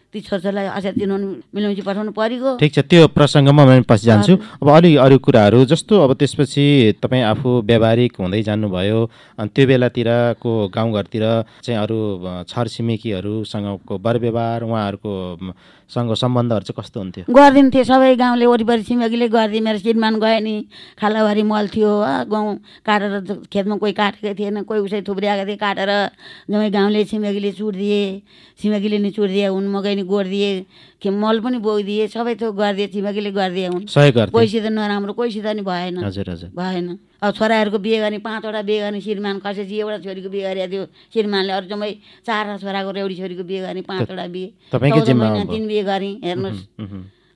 ती छोराछोरीलाई असार दिनु मिलाउँछ पठाउनु परिगयो। ठिक छ, त्यो प्रसङ्गमा म पछि जान्छु। अब अलि अरू कुराहरू जस्तो अब त्यसपछि तपाईँ आफू व्यावहारिक हुँदै जानुभयो। अनि त्यो बेलातिरको गाउँघरतिर चाहिँ अरू छरछिमेकीहरूसँगको बरव्यवहार, उहाँहरूको सँग सम्बन्धहरू चाहिँ कस्तो हुन्थ्यो? गरिदिन्थे सबै गाउँले वरिपरि छिमेकीले गरिदिए। मेरो श्रीमान गए नि, खालाभरि मल थियो। गहुँ काटेर खेतमा कोही काटेकै थिएन, कोही उसै थुप्रिआएको थिए काटेर। जम्मै गाउँले छिमेकीले चुडिदिए, छिमेकीले नि चुडिदिए हुन्। मकै नि गोडिदिए, मल पनि बोकिदिए, सबै थोक गरिदिए। छिमेकीले गरिदिए हुन्। कोहीसित नराम्रो, कोहीसित नि भएन। भएन। अब छोराहरूको बिहे गर्ने 5वटा बिहे गर्ने। श्रीमान खसेपछि एउटा छोरीको बिहे गरेको थियो श्रीमानले। अरू जम्मै 4 छोराको र एउटी छोरीको बिहे गर्ने। 5वटा बिहे, 14 महिना 3 बिहे गरेँ हेर्नुहोस्।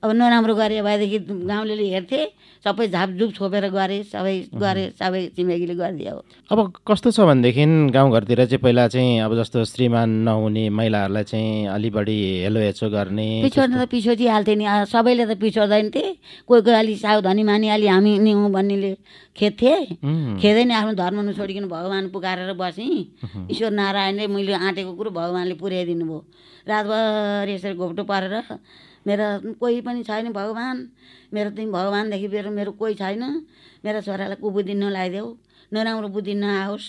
अब नराम्रो गरे भएदेखि गाउँले हेर्थे, सबै झापझुप छोपेर गरे, सबै गरे, सबै छिमेकीले गरिदियो। अब कस्तो छ भनेदेखि गाउँघरतिर चाहिँ पहिला चाहिँ अब जस्तो श्रीमान नहुने महिलाहरूलाई चाहिँ अलि बढी हेलो हेचो गर्ने, पिछोड्न त पिछोडिहाल्थे नि। सबैले त पिछोड्दैन थिए। कोही कोही अलि सावधानी मानि अलि हामी नि हौँ भन्नेले खेद्थे। खेदै नि आफ्नो धर्म नछोडिकन भगवान् पुकारेर बसेँ। ईश्वर नारायणले मैले आँटेको कुरो भगवान्ले पुर्याइदिनु भयो। रातभर यसरी घोप्टो परेर मेरो कोही पनि छैन भगवान्, मेरो तिमी भगवान्देखि मेरो कोही छैन। मेरा छोरालाई कुबुद्धि नलाइदेऊ, नराम्रो बुद्धि नआओस्,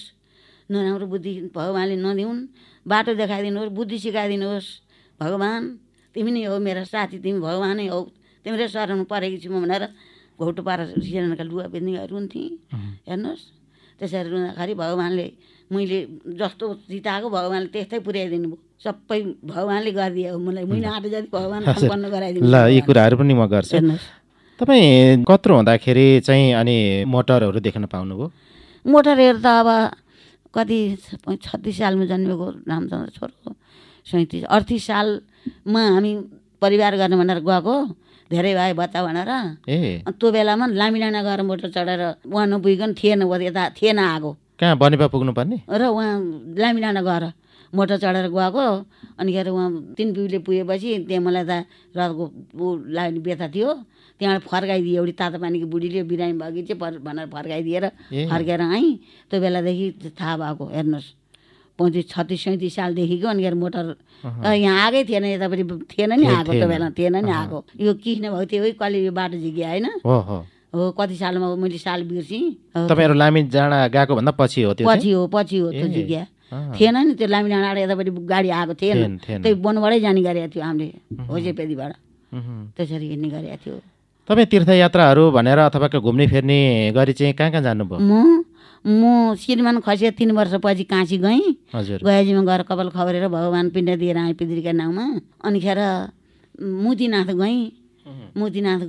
नराम्रो बुद्धि भगवान्ले नदिउन्। बाटो देखाइदिनुहोस्, बुद्धि सिकाइदिनुहोस्। भगवान् तिमी नै हो मेरो साथी, तिमी भगवानै हो, तिमीले सराउनु परेकी छु म भनेर घौटो पारेर सिजनका लुगा बेच्ने रुन्थेँ। हेर्नुहोस् त्यसरी रुँदाखेरि भगवान्ले मैले जस्तो जिताएको भगवान्ले त्यस्तै पुर्याइदिनु भयो। सबै भगवान्ले गरिदियो मलाई, मैले आँटे जति भगवान् सम्पन्न गराइदिनु। ल यी कुराहरू पनि म गर्छु। तपाईँ कत्रो हुँदाखेरि चाहिँ अनि मोटरहरू देख्न पाउनुभयो? मोटरहरू त अब कति 36 सालमा जन्मेको रामचन्द्र छोरो, 37 38 सालमा हामी परिवार गर्ने भनेर गएको, धेरै भाइ बच्चा भनेर। त्यो बेलामा लामिडाँडा गएर मोटर चढेर उहाँ नपुगिकन थिएन, यता थिएन आएको। कहाँ बनेपा पुग्नुपर्ने? र उहाँ लामिडाँडा गएर मोटर चढेर गएको। अनि के अरे उहाँ 3 पिउले पुगेपछि त्यहाँ मलाई त रथको लाग्ने व्यथा थियो, त्यहाँबाट फर्काइदिए। एउटी तातो पानीको बुढीले बिरामी भएकी चाहिँ भनेर फर्काइदिएर फर्केर आएँ। त्यो बेलादेखि थाहा भएको। हेर्नुहोस् 35-36-37 सालदेखिको अनि मोटर यहाँ आएकै थिएन, यतापट्टि थिएन नि आएको, त्यो बेला थिएन नि आएको। यो किन भएको थियो कहिले यो बाटो झिक्यो होइन हो। कति सालमा मैले साल बिर्सेँ। तपाईँहरू लामिडाँडा गएको भन्दा पछि हो त्यो? पछि हो त्यो झिक्या। थिएन नि त्यो लामिडाँडा यतापट्टि गाडी आएको थिएन, त्यही वनबाटै जाने गरेको थियो हामीले, होजेपेदीबाट त्यसरी हिँड्ने गरेको थियो। तपाईँ तीर्थयात्राहरू भनेर अथवा घुम्ने फिर्ने गरी चाहिँ कहाँ कहाँ जानुभयो? म श्रीमान खसिया 3 वर्षपछि काँसी गएँ। गयाजीमा गएर कपाल खबरेर भगवान् पिण्ड दिएर आएँ पितृका नाउँमा। अनि खेर मुतीनाथ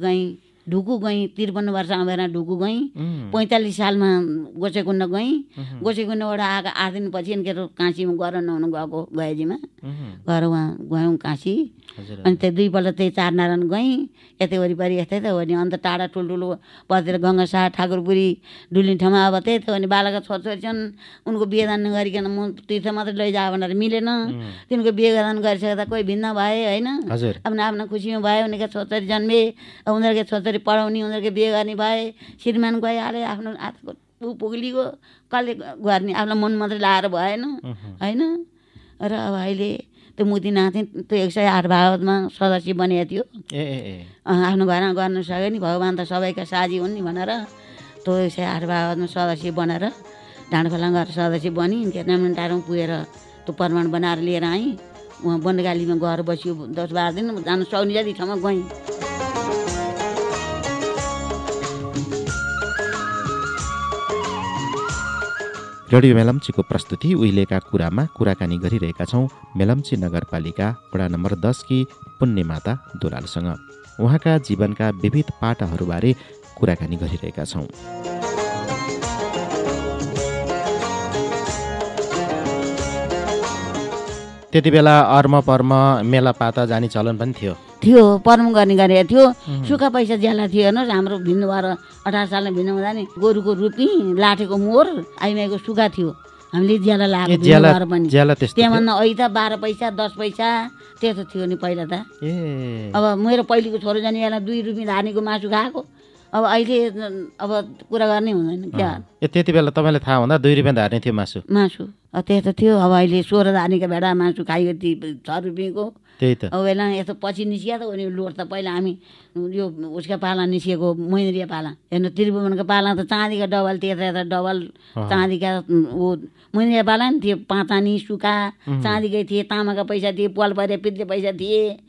गएँ, ढुकु गएँ। 53 वर्ष आएर ढुकु गएँ। 45 सालमा गोसेकुण्ड गएँ। गोसेकुण्डबाट आएको 8 दिनपछि अनि काँसीमा गएर नुहाउनु गएको गयाजीमा गएर उहाँ गयौँ काँसी। अनि त्यो 2 पल्ट त्यही चारनारायण गएँ। यतै वरिपरि यस्तै त हो नि। अन्त टाढा ठुल्ठुलो पतिर गङ्गासा ठाकुरपुरी डुल्ने ठाउँमा अब त्यही त हो नि। बालका छोरछोरी छन्, उनको बिहेदान नगरिकन म तीर्थ मात्रै लैजा भनेर मिलेन। तिनको बिहेदान गरिसक्दा कोही भिन्न भए होइन, आफ्नो खुसीमा भयो। उनीका छोरछोरी जन्मे, उनीहरूको छोरछोरी पढाउने, उनीहरूको बिहे गर्ने भए। श्रीमान गइहाले, आफ्नो हातको पुग्लीको कसले गर्ने, आफ्नो मन मात्रै लाएर भएन होइन। र अब अहिले त्यो मुक्तिनाथ त्यो 108 भागवतमा सदस्य बनेको थियो। आफ्नो घरमा गर्न सक्यो नि, भगवान् त सबैका साझी हुन् नि भनेर त्यो 108 भागवतमा सदस्य बनेर डाँडखोला गएर सदस्य बनी। त्यहाँ टाढोमा पुगेर त्यो प्रमाण बनाएर लिएर आएँ। उहाँ बन्डगालीमा गएर बस्यो 10-12 दिन, जानु सक्ने जति ठाउँमा गएँ। रेडियो मेलम्चीको प्रस्तुति उहिलेका कुरामा कुराकानी गरिरहेका छौँ मेलम्ची नगरपालिका वडा नम्बर 10 की पुण्यमाता दुलालसँग। उहाँका जीवनका विविध पाटाहरूबारे कुराकानी गरिरहेका छौँ। त्यति बेला अर्म पर्म मेला पाता जाने चलन पनि थियो पर्म गर्ने गरेको थियो। सुक्खा पैसा ज्याला थियो। हेर्नुहोस् हाम्रो भिन्न भएर 18 सालमा भिन्न हुँदा नि गोरुको रुपी, लाठेको मोर, आइमाईको सुक्खा थियो। हामीले ज्याला लगाएको पनि त्यहाँभन्दा अहिले त 12 पैसा 10 पैसा त्यस्तो थियो नि पहिला त। अब मेरो पहिलेको छोरो जाने बेला 2 रुपियाँ धानेको मासु खाएको। अब अहिले अब कुरा गर्नै हुँदैन क्या। त्यति बेला तपाईँलाई थाहा हुँदा 2 रुपियाँ धार्ने थियो मासु त्यस्तो थियो। अब अहिले 16 धानेको भेडा मासु खाइयो 6 रुपियाँको। त्यही त। अब बेला यस्तो पछि निस्किया त अनि लोट त पहिला हामी यो उसका पाला निस्किएको मैनरिया पाला हेर्नु, त्रिभुवनको पाला त चाँदीका डबल, त्यता डबल चाँदीका ऊ मैनरिया पाला नि थियो। पाँचानी सुक्खा चाँदीकै थिए, तामाका पैसा थिए, पाल परे पित्ले पैसा थिए,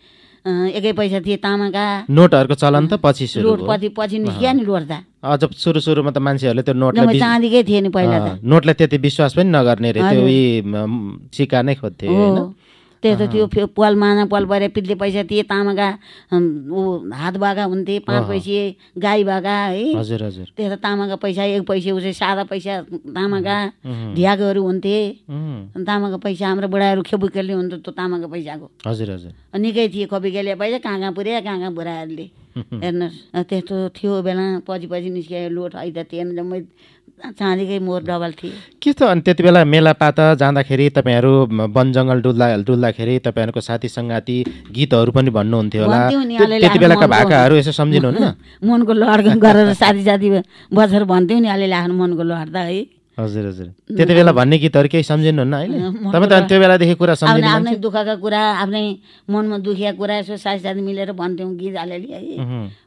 1 पैसा थिए तामाका। नोटहरूको चलन त पछि सुरु लोट पछि निस्किया नि लोट त। अझ सुरुमा त मान्छेहरूले त्यो नोटलाई चाँदीकै थिए नि पहिला त। नोटलाई त्यति विश्वास पनि नगर्ने रे, त्यो सिक्का नै खोज्थे हैन। त्यस्तो थियो। पाल माना पाल परे पित्ले पैसा थिए, तामाका ऊ हात बागा हुन्थे, 5 पैसे गाई बागा है। हजुर हजुर। त्यस्तो तामाका पैसा 1 पैसा उसै सादा पैसा तामाका ढ्यागहरू हुन्थे। तामाका पैसा हाम्रो बुढाहरू खेबुकेले हुन्थ्यो त्यो तामाका पैसाको। हजुर हजुर। निकै थिए खबिकेले पैसा, कहाँ पुर्या कहाँ बुढाहरूले। हेर्नुहोस् त्यस्तो थियो बेला। पछि निस्कियो लोट, अहिले त थिएन, जम्मै चाँदीकै मोर डबल थिए। के त अनि त्यति बेला मेला पाता जाँदाखेरि तपाईँहरू वन जङ्गल डुल्दाखेरि तपाईँहरूको साथी सङ्गाती गीतहरू पनि भन्नुहुन्थ्यो होला, त्यति बेलाका भाकाहरू यसो सम्झिनुहुन्न? मनको लहर गरेर साथी बजेर भन्थ्यौँ नि, अलिअलि आफ्नो मनको लहर त है। हजुर हजुर। त्यति बेला भन्ने गीतहरू केही सम्झिनुहुन्न अहिले? तपाईँ त त्यो बेलादेखि कुरा सम्झिनु, आफ्नै दुःखका कुरा, आफ्नै मनमा दुखिया कुरा यसो साथी मिलेर भन्थ्यौँ गीत अलिअलि है।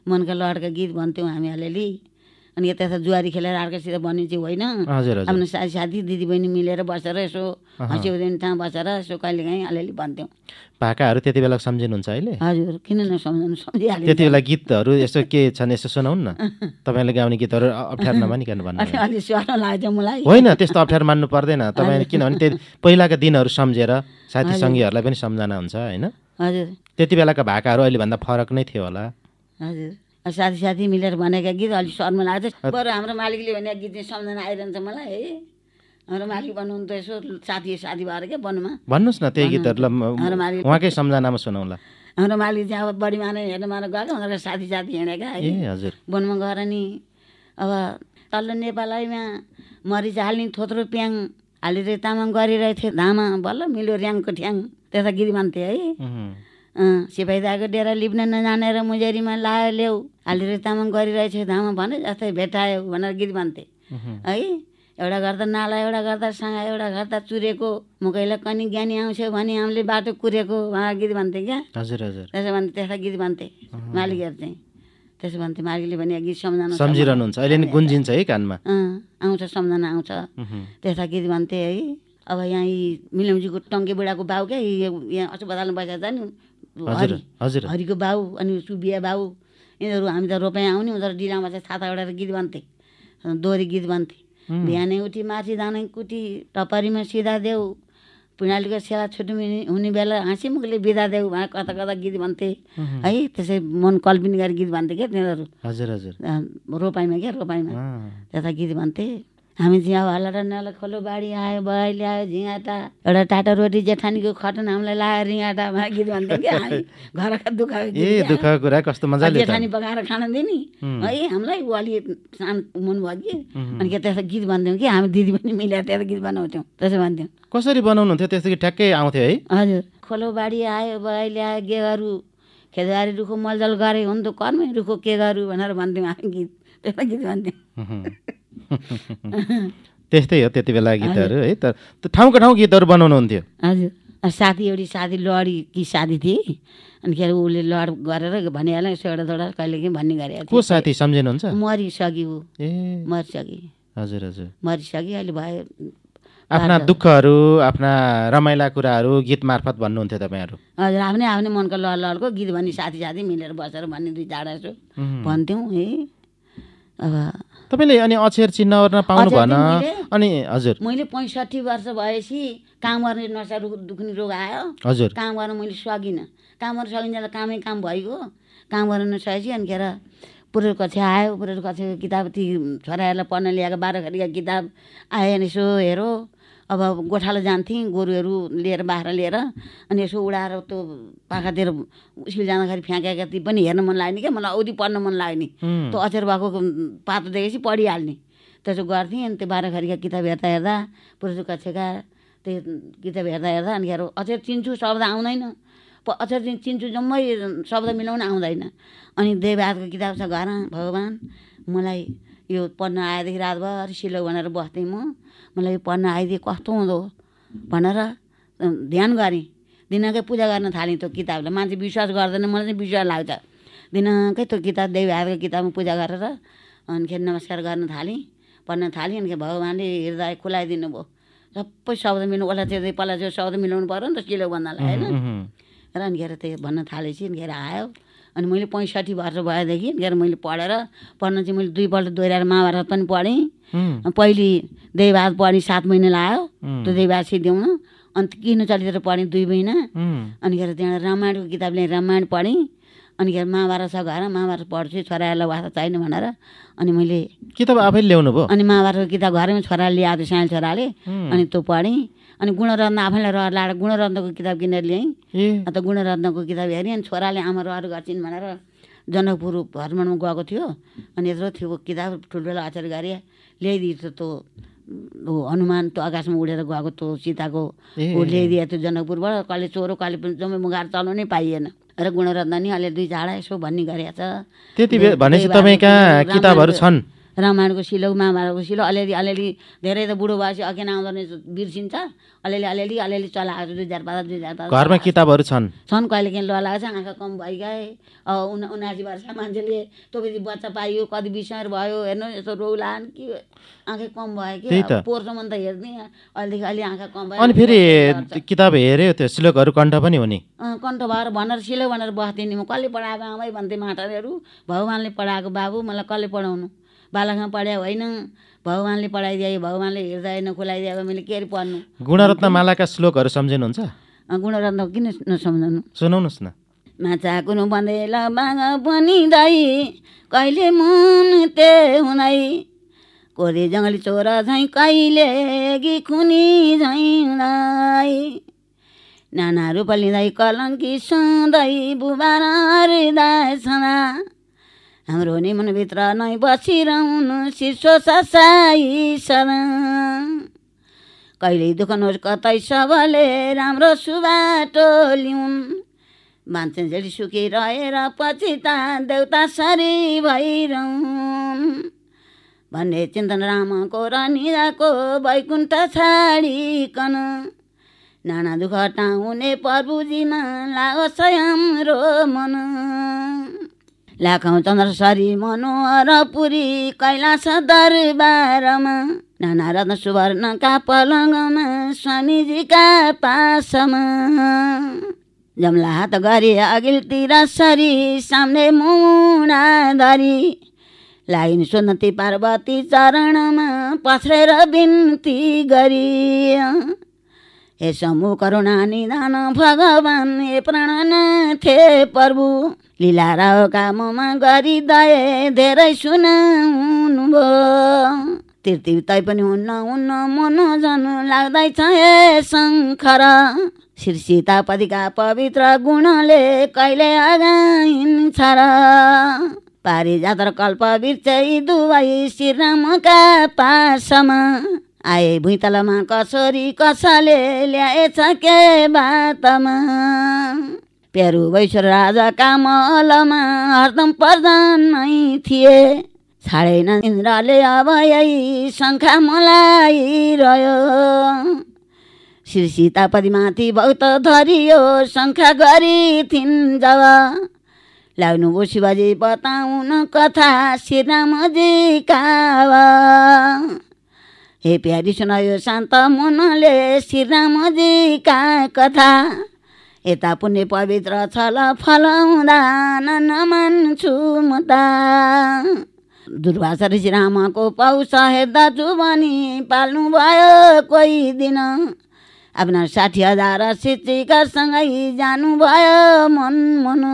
मनका लहरका गीत भन्थ्यौँ हामी अलिअलि। अनि त्यता जुवारी खेलेर अर्कासित बन्ने चाहिँ होइन। आफ्नो साथी दिदीबहिनी मिलेर बसेर यसो हँसी हुँदैन त्यहाँ बसेर यसो कहिलेकाहीँ अलिअलि भन्थ्यौँ। पाकाहरू त्यति बेला सम्झिनुहुन्छ अहिले? हजुर, किन नसम्झनु, सम्झिहाल्यो। त्यति बेला गीतहरू यसो के छन् यसो सुनाउनु न। तपाईँले गाउने गीतहरू अप्ठ्यारो नमानिकन भन्नु। अलि स्वर लाग्छ मलाई। होइन, त्यस्तो अप्ठ्यारो मान्नु पर्दैन तपाईँले, किनभने त्यो पहिलाका दिनहरू सम्झेर साथी सङ्गीहरूलाई पनि सम्झना हुन्छ होइन। हजुर, त्यति बेलाका भाकाहरू अहिलेभन्दा फरक नै थियो होला। हजुर, साथी मिलेर भनेका गीत अलिक शर्मा लाग्छ। बरु हाम्रो मालिकले भनेका गीत चाहिँ सम्झना आइरहन्छ मलाई है। हाम्रो मालिक भन्नुहुन्छ यसो साथी भएर क्या बनमा। भन्नुहोस् न त्यही गीतहरूलाई उहाँकै सम्झनामा सुनाउला। हाम्रो मालिक चाहिँ अब बढी माने हेर्न गएको उनीहरूको साथी हिँडेका है। हजुर, वनमा गएर नि अब तल्लो नेपालैमा मरिच हाल्ने थोत्रो प्याङ हालेर तामाङ गरिरहेको थियो धामा बल्ल मिल्यो र्याङको ठ्याङ, त्यता गीत भन्थे है। सिपाही दाको डेरा लिप्न नजानेर मुजेरीमा लायो ल्याउ हालेर तामाङ गरिरहेछ धामा भने जस्तै भेटायो भनेर गीत भन्थे है। एउटा गर्दा नाला, एउटा गर्दा साँगा, एउटा गर्दा चुरेको, मुकैलाई कनी ज्ञानी आउँछ भने हामीले बाटो कुरेको भनेर गीत भन्थे क्या। हजुर हजुर, त्यसो भन्थे, त्यस्ता गीत भन्थे मालिकहरू चाहिँ। त्यसो भन्थे मालिकले भने गीत सम्झिरहनुहुन्छ अहिले नि गुन्जिन्छ है कानमा। आउँछ, सम्झना आउँछ, त्यस्ता गीत भन्थे है। अब यहाँ मिलौजीको टङ्के बुढाको बाउ क्या, यहाँ अस्पतालमा बसेको छ नि हरिको बाउ अनि सुबिया बाउ, यिनीहरू हामी त रोपाइ आउने उनीहरू डिलामा चाहिँ छाता उडाएर गीत भन्थे, दोहोरी गीत भन्थे। बिहानै उठी माथि दानै कुटी टपरीमा सिधा देऊ, पुनालीको सेला छुट्टी हुने बेला हाँसी मुखले बिदा देऊ भनेर कता कता गीत भन्थे है। त्यसै मन कल्पिने गरी गीत भन्थे क्या तिनीहरू। हजुर हजुर, रोपाइमा क्या, रोपाइमा त्यता गीत भन्थे। हामी चाहिँ अब हल्ला र नला खोलो बाढी आयो भए ल्यायो झिँगाटा, एउटा टाटा रोटी जेठानीको खटन हामीलाई लायो रिँगाटा भनेर गीत भन्थ्यौँ क्या हामी। घरका दुःखको कुरा कस्तो मजाले जेठानी पकाएर खान दिने है हामीलाई। ऊ अलि सानो मन भयो कि अनि के त्यस्तो गीत भन्थ्यौँ कि हामी दिदी पनि मिलेर त्यस्तो गीत बनाउँथ्यौँ। त्यसो भन्थ्यौँ। कसरी बनाउनुहुन्थ्यो त्यस्तो गीत? ठ्याक्कै आउँथ्यो है? हजुर, खोलो बाढी आयो भए ल्यायो के गरू, खेतबारी रुखो मलजल गरे हुन्थ्यो, कर्मै रुखो के गरू भनेर भन्थ्यौँ हामी गीत। त्यस्तो गीत भन्थ्यौँ। त्यस्तै हो त्यति बेला गीतहरू है। तर ठाउँको ठाउँ गीतहरू बनाउनुहुन्थ्यो। हजुर, एउटी साथी लडी कि साथी थिए अनि के अरे उसले लड गरेर भनिहाल्यो यसो एउटा दुईवटा कहिलेकाहीँ भन्ने गरेको थियो। को साथी सम्झिनुहुन्छ? मरिसक्यो ऊ, मरिसक्यो। हजुर हजुर, मरिसक्यो। अहिले भयो आफ्ना दुःखहरू आफ्ना रमाइला कुराहरू गीत मार्फत भन्नुहुन्थ्यो तपाईँहरू? हजुर, आफ्नै मनको लहलहलको गीत भन्ने साथी मिलेर बसेर भन्ने दुई चारवटा यसो भन्थ्यौँ है। अब तपाईँले अनि अक्षर चिन्न गर्न पाउनु भएन अनि? हजुर, मैले 65 वर्ष भएपछि काम गर्ने नसा दुख्ने रोग आयो। हजुर, काम गर्न मैले सकिनँ। काम गर्न सकिन्छ कामै काम भइगयो। काम गर्न नसकेपछि अनि खेर पुरेर कक्षा आयो। पुरेर कक्षाको किताब ती छोराहरूलाई पढ्न ल्याएको 12 खरीका किताब आयो अनि यसो हेरो। अब गोठालो जान्थेँ गोरुहरू लिएर बाख्रा लिएर अनि यसो उडाएर त्यो पाखातिर स्कुल जाँदाखेरि फ्याँकेका ती पनि हेर्न मन लाग्ने क्या मलाई। औधी पढ्न मन लाग्ने, त्यो अक्षर भएको पातो देखेपछि पढिहाल्ने। त्यसो गर्थेँ। अनि त्यो 12 खरीका किताब हेर्दा पुरुष कक्षाका त्यो किताब हेर्दा अनि अक्षर चिन्छु शब्द आउँदैन, अक्षर चिन्छु जम्मै शब्द मिलाउन आउँदैन। अनि देवहातको किताब छ घर, भगवान् मलाई यो पढ्न आएदेखि रातभर सिलो भनेर बस्थेँ म। मलाई यो पढ्न आइदिए कस्तो हुँदो भनेर ध्यान गरेँ। दिनकै पूजा गर्न थालेँ त्यो किताबलाई। मान्छे विश्वास गर्दैन, मलाई चाहिँ विश्वास लाग्छ। दिनकै त्यो किताब देवहातको किताबमा पूजा गरेर अनिखेरि नमस्कार गर्न थालेँ, पढ्न थालेँ। अनि भगवान्ले हृदय खुलाइदिनु भयो। सबै शब्द मिलाउनु, उसलाई चाहिँ पल्ला चाहिँ शब्द मिलाउनु पऱ्यो नि त सिलो भन्नलाई होइन। र अनिखेर त्यो भन्न थालेपछि अनिखेर आयो। अनि मैले 65 वर्ष भएदेखि अनिखेर मैले पढ्न चाहिँ मैले 2 पल्ट दोहोऱ्याएर महाभारत पनि पढेँ। पहिले देवहात पढेँ 7 महिना लाग्यो त्यो देवहात सिद्ध्याउन। अन्त किन चलिएर पढेँ 2 महिना। अनिखेर त्यहाँ रामायणको किताब ल्याएँ, रामायण पढेँ। अनिखेर महाभारत छ घर, महाभारत पढ्छु छोराहरूलाई वास्ता छैन भनेर अनि मैले किताब आफै ल्याउनु भयो। अनि महाभारतको किताब घरैमा छोराले ल्याएको थियो, सानो छोराले। अनि त्यो पढेँ। अनि गुणरत्न आफैलाई रहर लाएर गुणरत्नको किताब किनेर ल्याएँ। अन्त गुणरत्नको किताब हेरेँ। अनि छोराले आमा रहर गर्छिन् भनेर जनकपुर भ्रमणमा गएको थियो। अनि यत्रो थियो किताब ठुल्ठुलो अक्षर गरे ल्याइदिएको त्यो हनुमान त्यो आकाशमा उडेर गएको त्यो सीताको ऊ ल्याइदिएको थियो जनकपुरबाट। कहिले चोरो कहिले पनि जम्मै मुगाएर चलाउनै पाइएन। र गुणरत्न नि अलि 2 झाडा यसो भन्ने गरेको छ। त्यति भनेपछि तपाईँ कहाँ किताबहरू छन्? रामायणको सिलो महाभारतको सिलो अलिअलि धेरै त बुढो भएपछि अघि आउँदो बिर्सिन्छ अलिअलि चलाएको 2005 घरमा किताबहरू छन् कहिले काहीँ लगाएको छ आँखा कम भइगए 79 वर्ष मान्छेले तोपेपछि बच्चा पाइयो कति बिस्मार भयो हेर्नु यस्तो रोउलान् कि आँखा कम भयो कि पोहोरसम्म त हेर्ने अहिलेदेखि अलि आँखा कम भयो अनि फेरि किताब हेऱ्यो त्यो श्लोकहरू कण्ठ पनि हुने कण्ठ भएर भनेर सिलो भनेर बस्थेँ नि म कसले पढाएको आमै भन्थे माटरहरू भगवान्ले पढाएको बाबु मलाई कसले पढाउनु बालकमा पढायो होइन भगवान्ले पढाइदियो भगवान्ले हृदय नखोलाइदियो मैले के अरे पढ्नु गुणरत्न मालाका श्लोकहरू सम्झिनुहुन्छ गुणरत्न किन नसम्झनु सुनाउनुहोस् न माछा कुनु बन्देल बाङ पनि दाई कहिले मुन ते हुनाई कोरे जङ्गली चोरा झैँ कहिले गिखुनी झैँ हुँदाई नाना रूपली दाई कलङ्की सधैँ बुबारा हृदय छँदा हाम्रो नि मनभित्र नै बसिरहनु शीर्षो ससाई सदा कहिले दुःख नहोस् कतै सबले राम्रो सुबाटो ल्याउन् मान्छे जेठी सुखी रहेर पछि त देउता सरी भइरहन् भन्ने चिन्तन रामको र निराको वैकुण्ठ छाडिकन नाना दुःख टाउने प्रभुजीमा लागोस् हाम्रो मन लाखौँ चन्द्रसरी मनोहर पुरी कैलाश दरबारमा नाना रत्न सुवर्णका पलङमा स्वामीजीका पासमा जमला हात गरी अघिल्तिर सरी सामने मुना धरी लागिन् सुन्दती पार्वती चरणमा पछ्रेर बिन्ती गरी हे समूह करुणा निदान भगवान् हे प्राणनाथे प्रभु लीला र काममा गरी दए धेरै सुनाउनु भयो तीर्ति तैपनि हुन्न मनोजन लाग्दैछ हे शङ्कर श्री सीतापतिका पवित्र गुणले कहिले अगाइन्छ र पारिजात र कल्प वृक्षै दुवै श्रीरामका पासमा आए भुइँतलमा कसरी कसले ल्याएछ के बातमा प्यारो वैश्वर राजाका महलमा हरदम पर्जन नै थिए छाडेन इन्द्रले अब यही शङ्खा मलाइरह्यो श्री सीतापतिमाथि बहुत धरियो शङ्खा गरी थिइन् जब लाग्नुभयो शिवजी बताउन कथा श्रीरामजीका हे प्यारी सुनायो शान्त मनले श्रीरामजीका कथा यता पुण्य पवित्र छल फलाउँदा नमान्छु म त दुर्वासा ऋषि रामको पौष हेर्दछु भनी पाल्नु भयो कोही दिन आफ्ना 60,000 शिक्षिकासँगै जानुभयो मन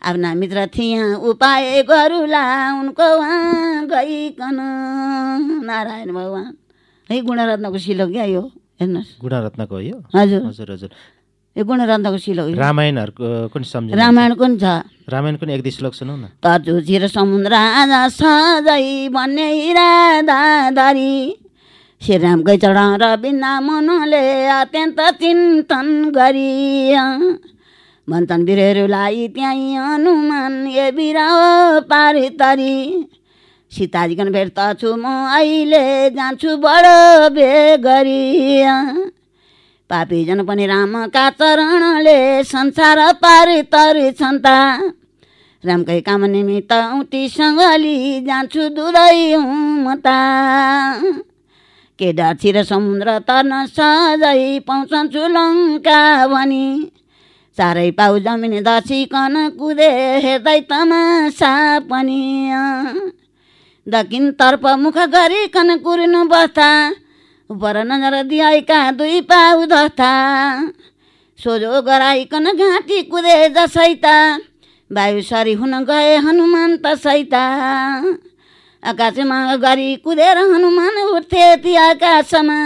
आफ्ना मित्र थिए उपाय गरुला उनको वहाँ गइकन नारायण भगवान् है गुणरत्नको शिलो क्या यो हेर्नुहोस् गुणरत्नको यो हजुर हजुर हजुर यो गुणरत्नको शिलो रामायणहरूको कुन सम्झिनु रामायण कुन छ रामायणको एक दुई श्लोक सुनाउ न तजुचिर समुद्र आज सजै भन्ने इरादाधारी श्रीरामकै चरण र बिना मनले अत्यन्त चिन्तन गरी भन्छन् वीरहरूलाई त्यहीँ हनुमान ए बिराओ पारी तरी सीताजीकन भेट्दा छु म अहिले जान्छु बडो बेगरी पापीजन पनि रामका चरणले संसार पारी तरी छन्ता रामकै काम निमित्त औँठी सङ्गली जान्छु दुधै हुँ त के डर छिर समुद्र तर्न सजै पाउँछु लङ्का भनी चारै पाउ जमिन दसिकन कुदे हेर्दै तमासा पनि दक्षिणतर्फ मुख गरिकन कुर्नु बस्दा पर नजर दिएका 2 पाउ धस्ता सोझो गराइकन घाँटी कुदे जसै त वायु सरी हुन गए हनुमान तसै त आकाशमा गरी कुदेर हनुमान उठ्थे ती आकाशमा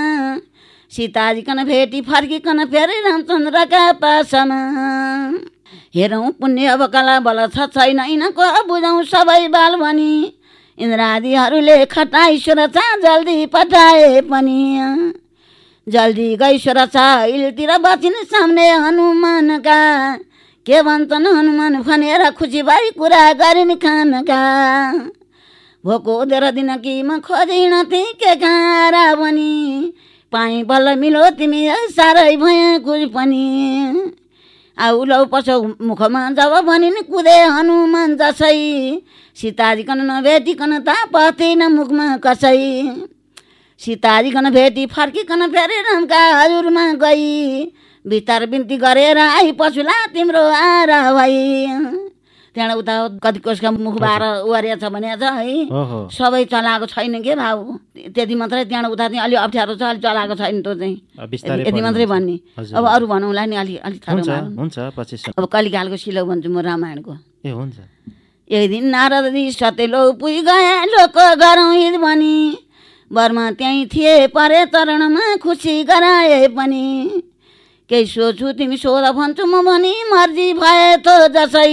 सीताजीकन भेटी फर्किकन फेरि रामचन्द्रका पासमा हेरौँ पुण्य अब कला बल छ छैन यिनको बुझौँ सबै बाल भनी इन्द्रादिहरूले खटाई सुरक्षा जल्दी पठाए पनि जल्दी गई सुरक्षा इलतिर बचिन सामने हनुमानका के भन्छन् हनुमान भनेर खुसी भई कुरा गरिन् खानका भोको देर दिन कि म खोजिन थिएँ के कारा पनि पाएँ बल्ल मिलो तिमी साह्रै भए कुछ पनि आउ लौ पछौ मुखमा जब भनिन् कुदे हनुमान जसै सीताजीकन नभेटिकन तापथिन मुखमा कसै सीताजीकन भेटी फर्किकन फेरि रामका हजुरमा गई बिस्तार बिन्ती गरेर आई पछुला तिम्रो आरा भई त्यहाँ उता कति कसका मुखबाट ओरिया छ भने छ है सबै चलाएको छैन के भाउ त्यति मात्रै त्यहाँ उता चाहिँ अलि अप्ठ्यारो छ अलि चलाएको छैन त्यो चाहिँ यति मात्रै भन्ने अब अरू भनौँला नि अलि अब कलिकालको सिलो भन्छु म रामायणको एक दिन नारदजी सतेलो पुइ गए लोक गरौँ हित भनी बर्मा त्यहीँ थिए परे चरणमा खुसी गराए पनि केही सोच्छु तिमी सोध भन्छु म भनी मर्जी भए त जसै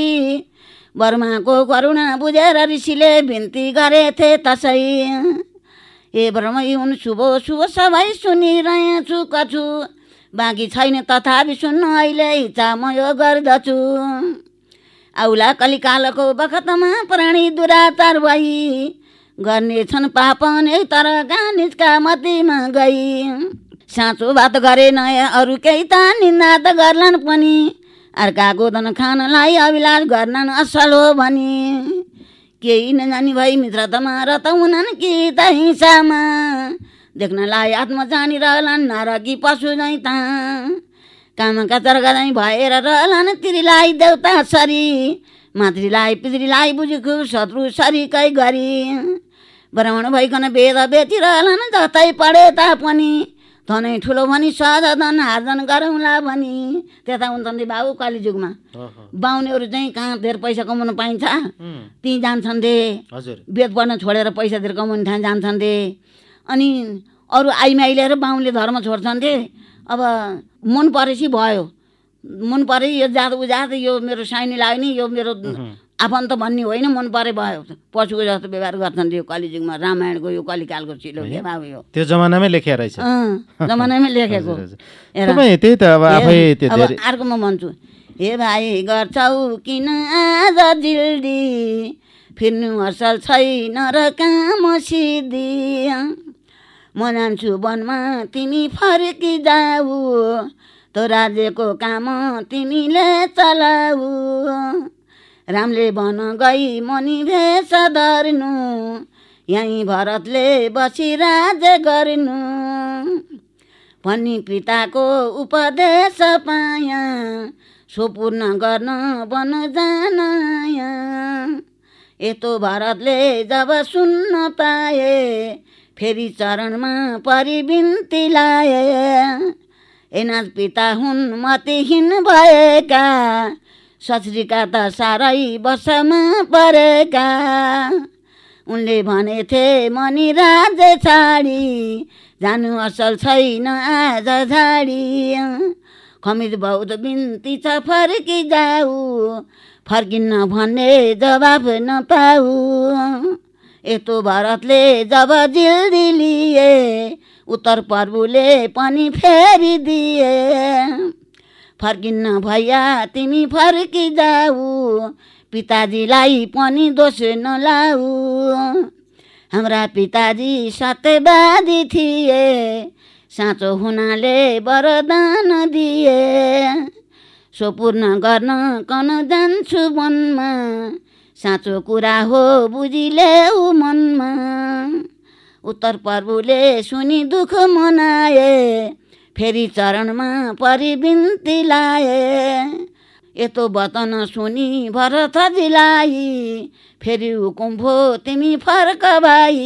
बर्माको करुणा बुझेर ऋषिले बिन्ती गरेथे तसै ए ब्रह्म हुन् शुभ शुभ सबै सुनिरहेछु कछु बाँकी छैन तथापि सुन्नु अहिले इच्छा म यो गर्दछु आउला कलिकालको बखतमा प्राणी दुराचार भई गर्नेछन् पाप नै तर गानिजका मतीमा गई साँचो बात गरे नयाँ अरू केही त निन्दा त गर्लान् पनि अर्काको धन खानलाई अभिलाष गर्नन् असल हो भनी केही नजानी भई मित्रतामा रत हुनन् कि त हिंसामा देख्नलाई आत्मा जानिरहलान् नरकी पशु झैँ त कामका चर्का झैँ भएर रहलान् तिरीलाई देउता सरी मातृलाई पितृलाई बुझी खुब शत्रु सरीकै गरी ब्राह्मण भइकन वेद बेचिरहलान् जतै पढे तापनि धनै ठुलो भनी सधन हार्जन गरौँला भनी त्यता हुन्छन् रे बाबु कलिजुगमा बाहुनेहरू चाहिँ कहाँ धेर पैसा कमाउन पाइन्छ ती जान्छन् रे वेद पढ्न छोडेर पैसा धेर कमाउने ठाउँ जान्छन् रे अनि अरू आइमाई लिएर बाहुनले धर्म छोड्छन् रे अब मन परेपछि भयो मन परे यो जात उ जात यो मेरो साइनी लाग्ने यो मेरो आफन्त भन्ने होइन मन परे भयो पशुको जस्तो व्यवहार गर्छन् यो कलिजुगमा रामायणको यो कलिकालको चिलो के बाबु यो त्यो जमानामै लेखेको रहेछ जमानामै लेखेको त्यही त अब आफै त्यो अब अर्को म भन्छु हे भाइ गर्छौ किन आज जिल्दी फिर्नु असल छैन र काम सिद्धि म जान्छु वनमा तिमी फर्की जाऊ तो राज्यको काम तिमीले चलाऊ रामले वन गई मनी भेष धर्नु यहीँ भरतले बसी राज्य गर्नु भनी पिताको उपदेश पाया सो पूर्ण गर्न वन जान यतो भरतले जब सुन्न पाए फेरि चरणमा परि बिन्ती लाए एनाथ पिता हुन् मतिहीन भएका ससुरीका त साह्रै बसमा परेका उनले भनेथे मनी राज्य छाडी जानु असल छैन आज झाडी खमिर बहुत बिन्ती छ फर्की जाऊ फर्किन्न भन्ने जवाफ नपाऊ यस्तो भरतले जब जिल्दी लिए उत्तर प्रभुले पनि फेरि दिए फर्किन्न भैया तिमी फर्की जाऊ पिताजीलाई पनि दोष नलाऊ हाम्रा पिताजी सत्यवादी थिए साँचो हुनाले वरदान दिए सो पूर्ण गर्न कन जान्छु वनमा साँचो कुरा हो बुझिलेऊ मनमा उत्तर प्रभुले सुनि दुःख मनाए फेरि चरणमा परि बिन्ती लाए यतो वचन सुनि भरतजीलाई फेरि हुकुम भो तिमी फर्क भाइ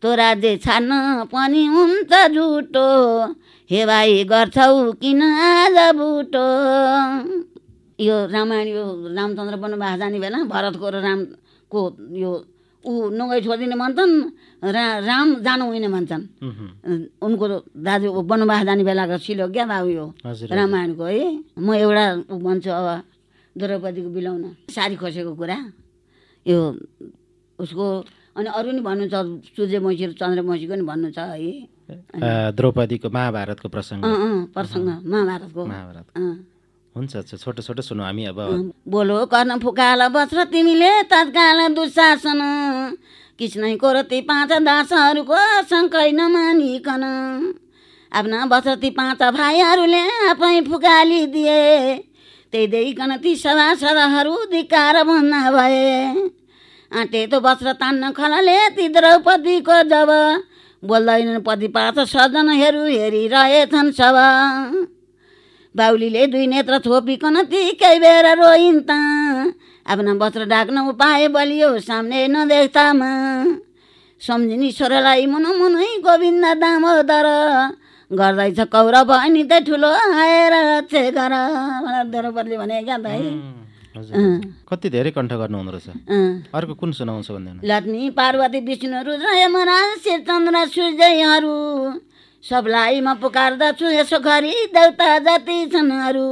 तो राज्य छाड्न पनि हुन्छ झुटो हे भाइ गर्छौ किन आज बुटो यो रामायण यो रामचन्द्र वनवास जाने बेला भरतको र रामको यो ऊ नगई छोडिदिने भन्छन् राम जानु होइन भन्छन् उनको दाजु वनवास जाने बेलाको सिलो क्या बाबु यो रामायणको है म एउटा भन्छु अब द्रौपदीको बिलाउन सारी खसेको कुरा यो उसको अनि अरू नि भन्नु छ सूर्यवंशी र चन्द्रवंशीको नि भन्नु छ है द्रौपदीको महाभारतको प्रसङ्ग महाभारतको हुन्छ छोटो छोटो सुनौ हामी अब। बोलो कर्ण फुकाल वस्त्र तिमीले तत्काल दुशासन, किच्नै कोरती 5 दासहरूको शङ्कै नमानिकन, आफ्ना वस्त्र ती 5 भाइहरूले आफै फुकालिदिए, त्यही देखिकन ती सभासदहरू धिक्कार भन्ना भए। आँटे त वस्त्र तान्न खलले ती द्रौपदीको जब, बोल्दैनन् पति 5 सजनहरू हेरिरहेछन् सब। बाहुलीले 2 नेत्र थोपिकन ती केही बेर रोइन् त, आफ्ना वस्त्र ढाक्न उपाय बलियो सामने नदेख्दामा। सम्झिनी ईश्वरलाई मुनै गोविन्द दामोदर, गर्दैछ कौरव अनि त ठुलो आएर रक्षे गर द्रौपदीले भने क्या दाइ। कति धेरै कण्ठ गर्नु हुँदो रहेछ। अर्को कुन सुनाउँछ भन्दैन? लक्ष्मी पार्वती विष्णु रुद्र यमराज शिवचन्द्र सूर्यहरू, सबलाई म पुकार्दछु यसो गरी देउता जति छन् अरू।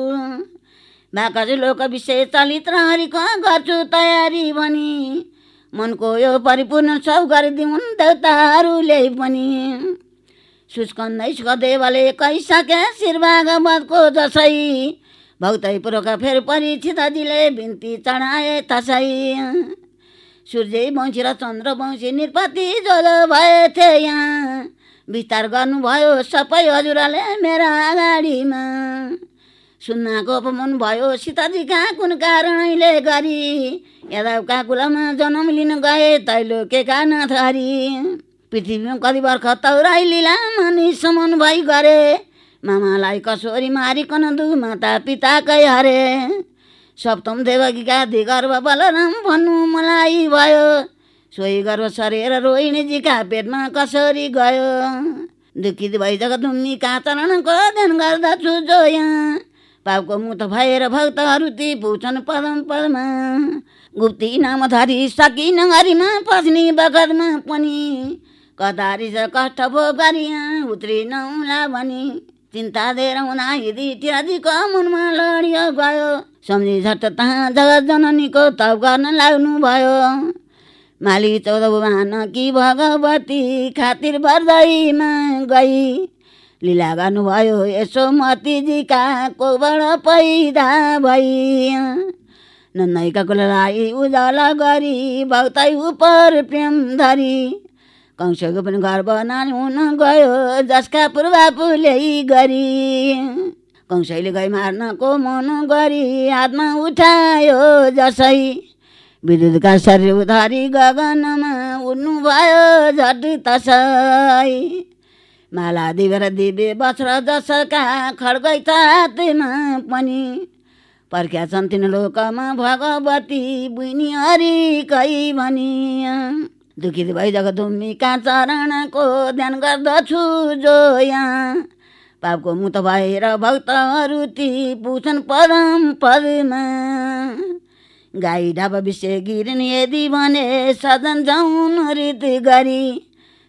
बाकज लोक विषय चलित हरिको गर्छु तयारी भनी, मनको यो परिपूर्ण सब गरिदिउन् देउताहरूले पनि। सुस्कन्दै सुखदेवले कहिसके शिर भागवतको जसै, भक्तै पुरख फेर परीक्षितजीले बिन्ती चढाए तसै। सूर्य वंशी र चन्द्र वंशी निरपति जो भए थिए यहाँ, विस्तार गर्नुभयो सबै हजुरले मेरा अगाडिमा। सुन्नाको अपमान भयो सीताजीका कुन कारणैले गरी, यादवका कुलमा जन्म लिन गए त्रैलोक्यका नाथ हरि। पृथ्वीमा कति वर्ष तौराई लीला मानिस समन भई गरे, मामालाई कसोरी मारिकन 2 माता पिताकै हरे। सप्तम देवकीका दिगर्भ बलराम भन्नु मलाई भयो, सोही गर्भ सरेर रोहिणीजीका पेटमा कसरी गयो। दुखित भई जगदम्बिका चरणको ध्यान गर्दछु जो यहाँ, पापको मुक्त भएर भक्तहरू ती पुग्छन् पदम पदमा। गुप्ती नामधारी सकी नगरीमा पस्ने बखतमा पनि, कतारी छ कष्ट भोग गरी यहाँ उत्रि नहुला भनी। चिन्ता दिएर हुँदा युधिष्ठिरजीको मनमा लडियो गयो, सम्झी झट्ट तहाँ जगत जननीको तप गर्न लाग्नु भयो। माली 14 भुवन कि भगवती खातिर बर्दैमा गई, लीला गर्नुभयो यशोमतीजीका कोबाट पैदा भई। नन्दैका कुललाई उजाला गरी भक्तै उपर प्रेम धरी, कंसको पनि घर बनाउनु हुन गयो जसका पूर्वापुले गरी। कंसैले गई मार्नको मन गरी हातमा उठायो जसै, विद्युतका शरीर उधारी गगनमा उड्नु भयो झट तसै। माला दिवेर दिव्य वस्त्र जसका खड्गै हातमा पनि, पर्ख्या छन् तिन लोकमा भगवती बुइनी हरिकै भनी। दुखित भई जगदम्बिका चरणको ध्यान गर्दछु जो यहाँ, पापको मुक्त भएर भक्तहरू ती पुग्छन् पदम पदमा। गाई ढाप विषय गिरिन् यदि भने सदन जाउन् रीत गरी,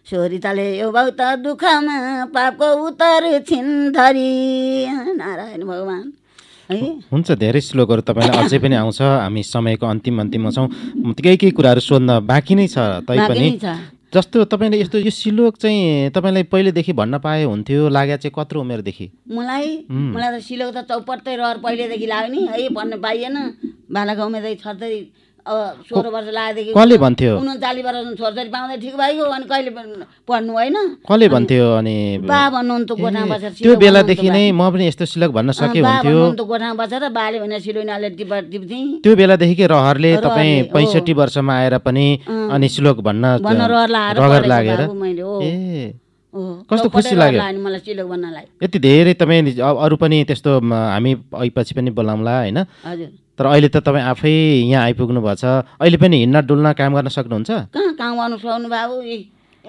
सोरिताले यो भक्त दुःखमा पापको उत्तर छिन् धरी। नारायण भगवान। हुन्छ, धेरै श्लोकहरू तपाईँलाई अझै पनि आउँछ। हामी समयको अन्तिममा छौँ, केही कुराहरू सोध्न बाँकी नै छ तैपनि। जस्तो तपाईँले यस्तो यो श्लोक चाहिँ तपाईँलाई पहिलेदेखि भन्न पाए हुन्थ्यो लाग्या चाहिँ कत्रो उमेरदेखि? मलाई त श्लोक त चौपट्टै रहर पहिलेदेखि लाग्यो नि है, भन्न पाइएन। बालाको उमेरै छर्दै 16 वर्ष लागेदेखि कसले भन्थ्यो? 39 वर्षसम्म छोरछोरी पाउँदै ठिक भइगयो। अनि कहिले पढ्नु होइन? कसले भन्थ्यो? अनि बा भन्नुहुन्थ्यो गोठामा बसेर। त्यो बेलादेखि नै म पनि यस्तो श्लोक भन्न सके हुन्थ्यो। गोठामा बसेर बाले भने सिलोइनाले टिप्थेँ। त्यो बेलादेखिकै रहरले तपाईँ 65 वर्षमा आएर पनि अनि श्लोक भन्न रहर लागेर ए कस्तो खुसी लाग्यो मलाई श्लोक भन्नलाई। यति धेरै तपाईँ अरू पनि त्यस्तो हामी पछि पनि बोलाउँला होइन? हजुर। तर अहिले त तपाईँ आफै यहाँ आइपुग्नु भएको छ, अहिले पनि हिँड्न डुल्न काम गर्न सक्नुहुन्छ? कहाँ काम गर्नु सक्नु बाबु?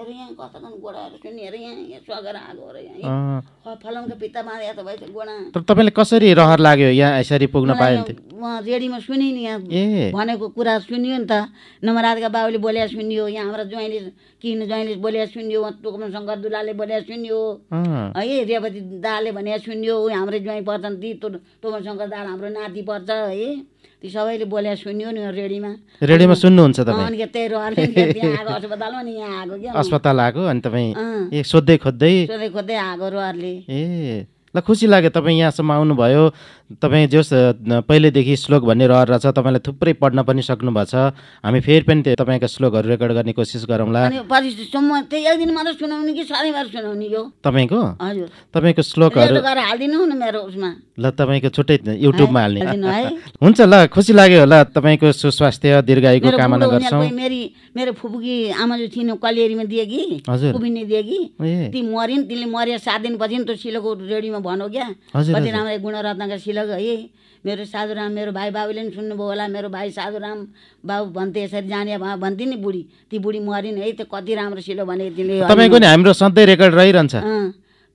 हेर यहाँ कता गोडाहरू सुनि, हेर यहाँ सगेर आएको र यहाँ फलामको भित्ता बाँधेको त भएछ गोडा। तर तपाईँले कसरी रहर लाग्यो यहाँ यसरी पुग्न पाइन्थ्यो? रेडीमा सुनि नि, यहाँ भनेको कुरा सुनियो नि त। नमराजका बाबुले बोले सुनियो, यहाँ हाम्रो ज्वाइँले किन ज्वाइँले बोले सुनियो, टोकमा शङ्कर दुलाले बोले सुनियो है, रेवती दाले भने सुनियो, हाम्रो ज्वाइँ पर्छन् ती टोकमा शङ्कर दाल हाम्रो नाति पर्छ है, ती सबैले बोले सुनियो नि रेडियोमा सुन्नुहुन्छ तपाईँ? अनि त्यही रहरले अस्पतालमा नि यहाँ आएको क्या, अस्पताल आएको अनि तपाईँ सोध्दै खोज्दै आएको रहरले। ए ल खुसी लाग्यो तपाईँ यहाँसम्म आउनुभयो। तपाईँ जस पहिलेदेखि श्लोक भन्ने रहर रहेछ, तपाईँलाई थुप्रै पढ्न पनि सक्नुभएको छ। हामी फेरि पनि तपाईँका श्लोकहरू रेकर्ड गर्ने कोसिस गरौँला। एक दिन मात्र सुनाउने कि सधैँभर सुनाउने यो तपाईँको? हजुर, तपाईँको श्लोकहरू हालिदिनु न मेरो उसमा। ल तपाईँको छुट्टै युट्युबमा हाल्ने हुन्छ। ल खुसी लाग्यो होला। तपाईँको सुस्वास्थ्य दीर्घायुको कामना गर्छौँ। मेरो फुपूकी आमा जो थिएन कलियरीमा दिए कि कुबिने दिए कि ती मरिन्, तिनले मरिया 7 दिनपछि त्यो सिलोको रेडीमा भन्यो क्या। कति राम्रो गुणरत्नका सिलक है। मेरो साधुराम मेरो भाइ बाबुले पनि सुन्नुभयो होला। मेरो भाइ साधुराम बाबु भन्थे यसरी जाने भन्थे नि बुढी, ती बुढी मरिन् है। त्यो कति राम्रो सिलो भने तिमीले। तपाईँको नि हाम्रो सधैँ रेकर्ड रहिरहन्छ।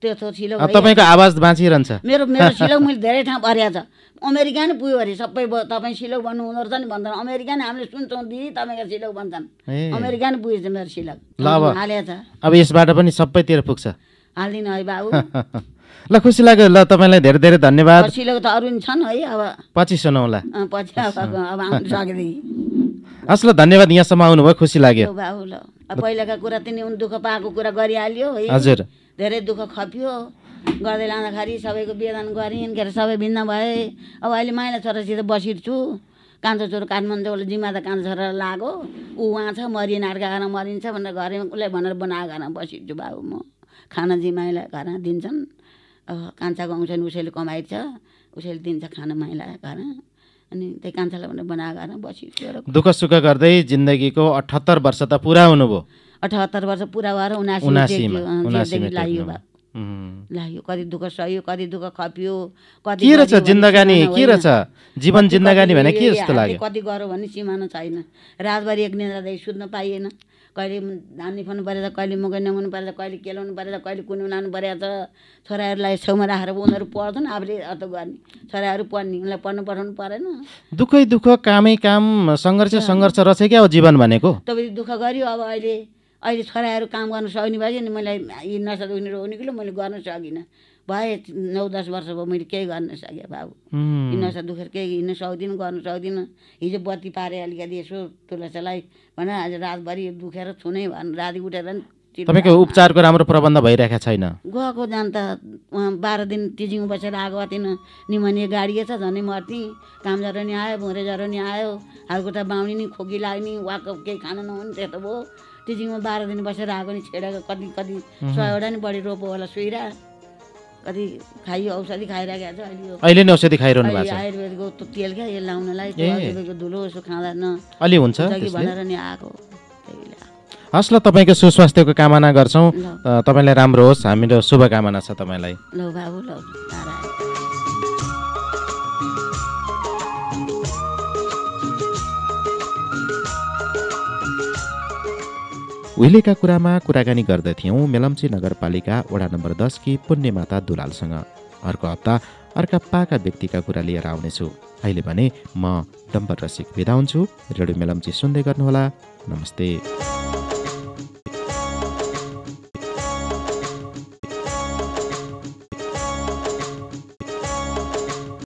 त्यो सिलो तपाईँको आवाज बाँचिरहन्छ। मेरो सिलो मैले धेरै ठाउँ परेको छ। अमेरिका नै पुग्यो अरे सबै। तपाईँ सिलो भन्नु हुँदो रहेछ नि भन्दैन। अमेरिका नै हामीले सुन्छौँ दिदी तपाईँका सिलो भन्छन्। अमेरिका नै पुगेछ मेरो सिलो। ल हालेको छ। अब यसबाट पनि सबैतिर पुग्छ। हालिदिनु है बाबु। ल खुसी लाग्यो। ल तपाईँलाई धेरै धेरै धन्यवाद। सिलोको त अरू नि छन् है। अब पछि सुनौला। पछि अब आउनु सकेदेखि। हस् ल धन्यवाद। यहाँसम्म आउनुभयो खुसी लाग्यो बाबु। ल पहिलाका कुरा तिनी उन दुःख पाएको कुरा गरिहाल्यो है। हजुर धेरै दुःख खप्यो। गर्दै लाँदाखेरि सबैको वेदन गरिन् के अरे सबै भिन्न भए। अब अहिले माइला छोरासित बसिरछु। कान्छो छोरो काठमाडौँले जिम्मा त कान्छो छोरा लाग्यो। ऊ उहाँ छ मरिन अर्का घरमा मरिन्छ भनेर घरमा उसलाई भनेर बनाएको घरमा बसिरछु बाबु। म खाना जिमाइलाई घरमा दिन्छन्। अब कान्छाको आउँछ नि उसैले कमाइन्छ, उसैले दिन्छ खाना माइला घर। अनि त्यही कान्छालाई भनेर बनाएको घरमा बसिरछु। दुःख सुख गर्दै जिन्दगीको 78 वर्ष त पुरा हुनुभयो। 78 वर्ष पुरा भएर 79 लाग्यो बाबु। लाग्यो। कति दुःख सह्यो, कति दुःख खप्यो, कति के रहेछ जिन्दगानी, के रहेछ जीवन जिन्दगानी भने के जस्तो लाग्यो? कति गऱ्यो भने सिमाना छैन। रातभरि एक निद्रादेखि सुत्न पाइएन। कहिले धान निफाउनु परेछ, कहिले मकै न्याउनु परेछ, कहिले केलाउनु परेछ, कहिले कुनै लानु परेछ। छोराहरूलाई छेउमा राखेर उनीहरू पढ्छन्, आफूले अर्थ गर्ने। छोराहरू पढ्ने, उनीलाई पढ्नु पठाउनु परेन। दुःखै दुःख कामै काम, सङ्घर्ष रहेछ क्या हो जीवन भनेको। तपाईँ दुःख गर्यो। अब अहिले छोराहरू काम गर्नु सक्ने भए नि मलाई यी नसा दुख्ने रोग निक्ल्यो। मैले गर्न सकिनँ। भए 9-10 वर्ष भयो मैले केही गर्न सकेँ बाबु। यी नसा दुखेर केही हिँड्न सक्दिनँ, गर्न सक्दिनँ। हिजो बत्ती पारे अलिकति यसो तुलसीलाई भनेर आज रातभरि दुखेर छुनै भएर राति उठेर तपाईँको उपचारको राम्रो प्रबन्ध भइरहेको छैन? गएको जान त 12 दिन टिचिङ बसेर आएको थिएन। निमोनिया गाडिए छ झनै मर्ती। काम ज्वरो नि आयो, भुँरे ज्वरो नि आयो, हालखुट्टा बाउनी नि, खोकी लाग्ने, वाक केही खान नहुने त्यस्तो भयो। टिचिङमा 12 दिन बसेर आएको नि छेडेको कति 100वटा नि बढी रोपो होला सुइरा। कति खाइयो, औषधि खाइरहेको छ अहिले नै औषधि खाइरहनु भएको छ। आयुर्वेदको तेल क्या यो लाउनलाई त्यो धुलो यसो खाँदा न अलि हुन्छ भनेर नि आएको। हस् ल तपाईँको सुस्वास्थ्यको कामना गर्छौँ। तपाईँलाई राम्रो होस्, हाम्रो शुभकामना छ तपाईँलाई। ल बाबु ल नारायण। उहिलेका कुरामा कुराकानी गर्दथ्यौँ मेलम्ची नगरपालिका वडा नम्बर 10 की पुण्यमाता दुलालसँग। अर्को हप्ता अर्का पाका व्यक्तिका कुरा लिएर आउनेछु। अहिले भने म डम्बर रसिक बिदा हुन्छु। रेडियो मेलम्ची सुन्दै गर्नुहोला। नमस्ते।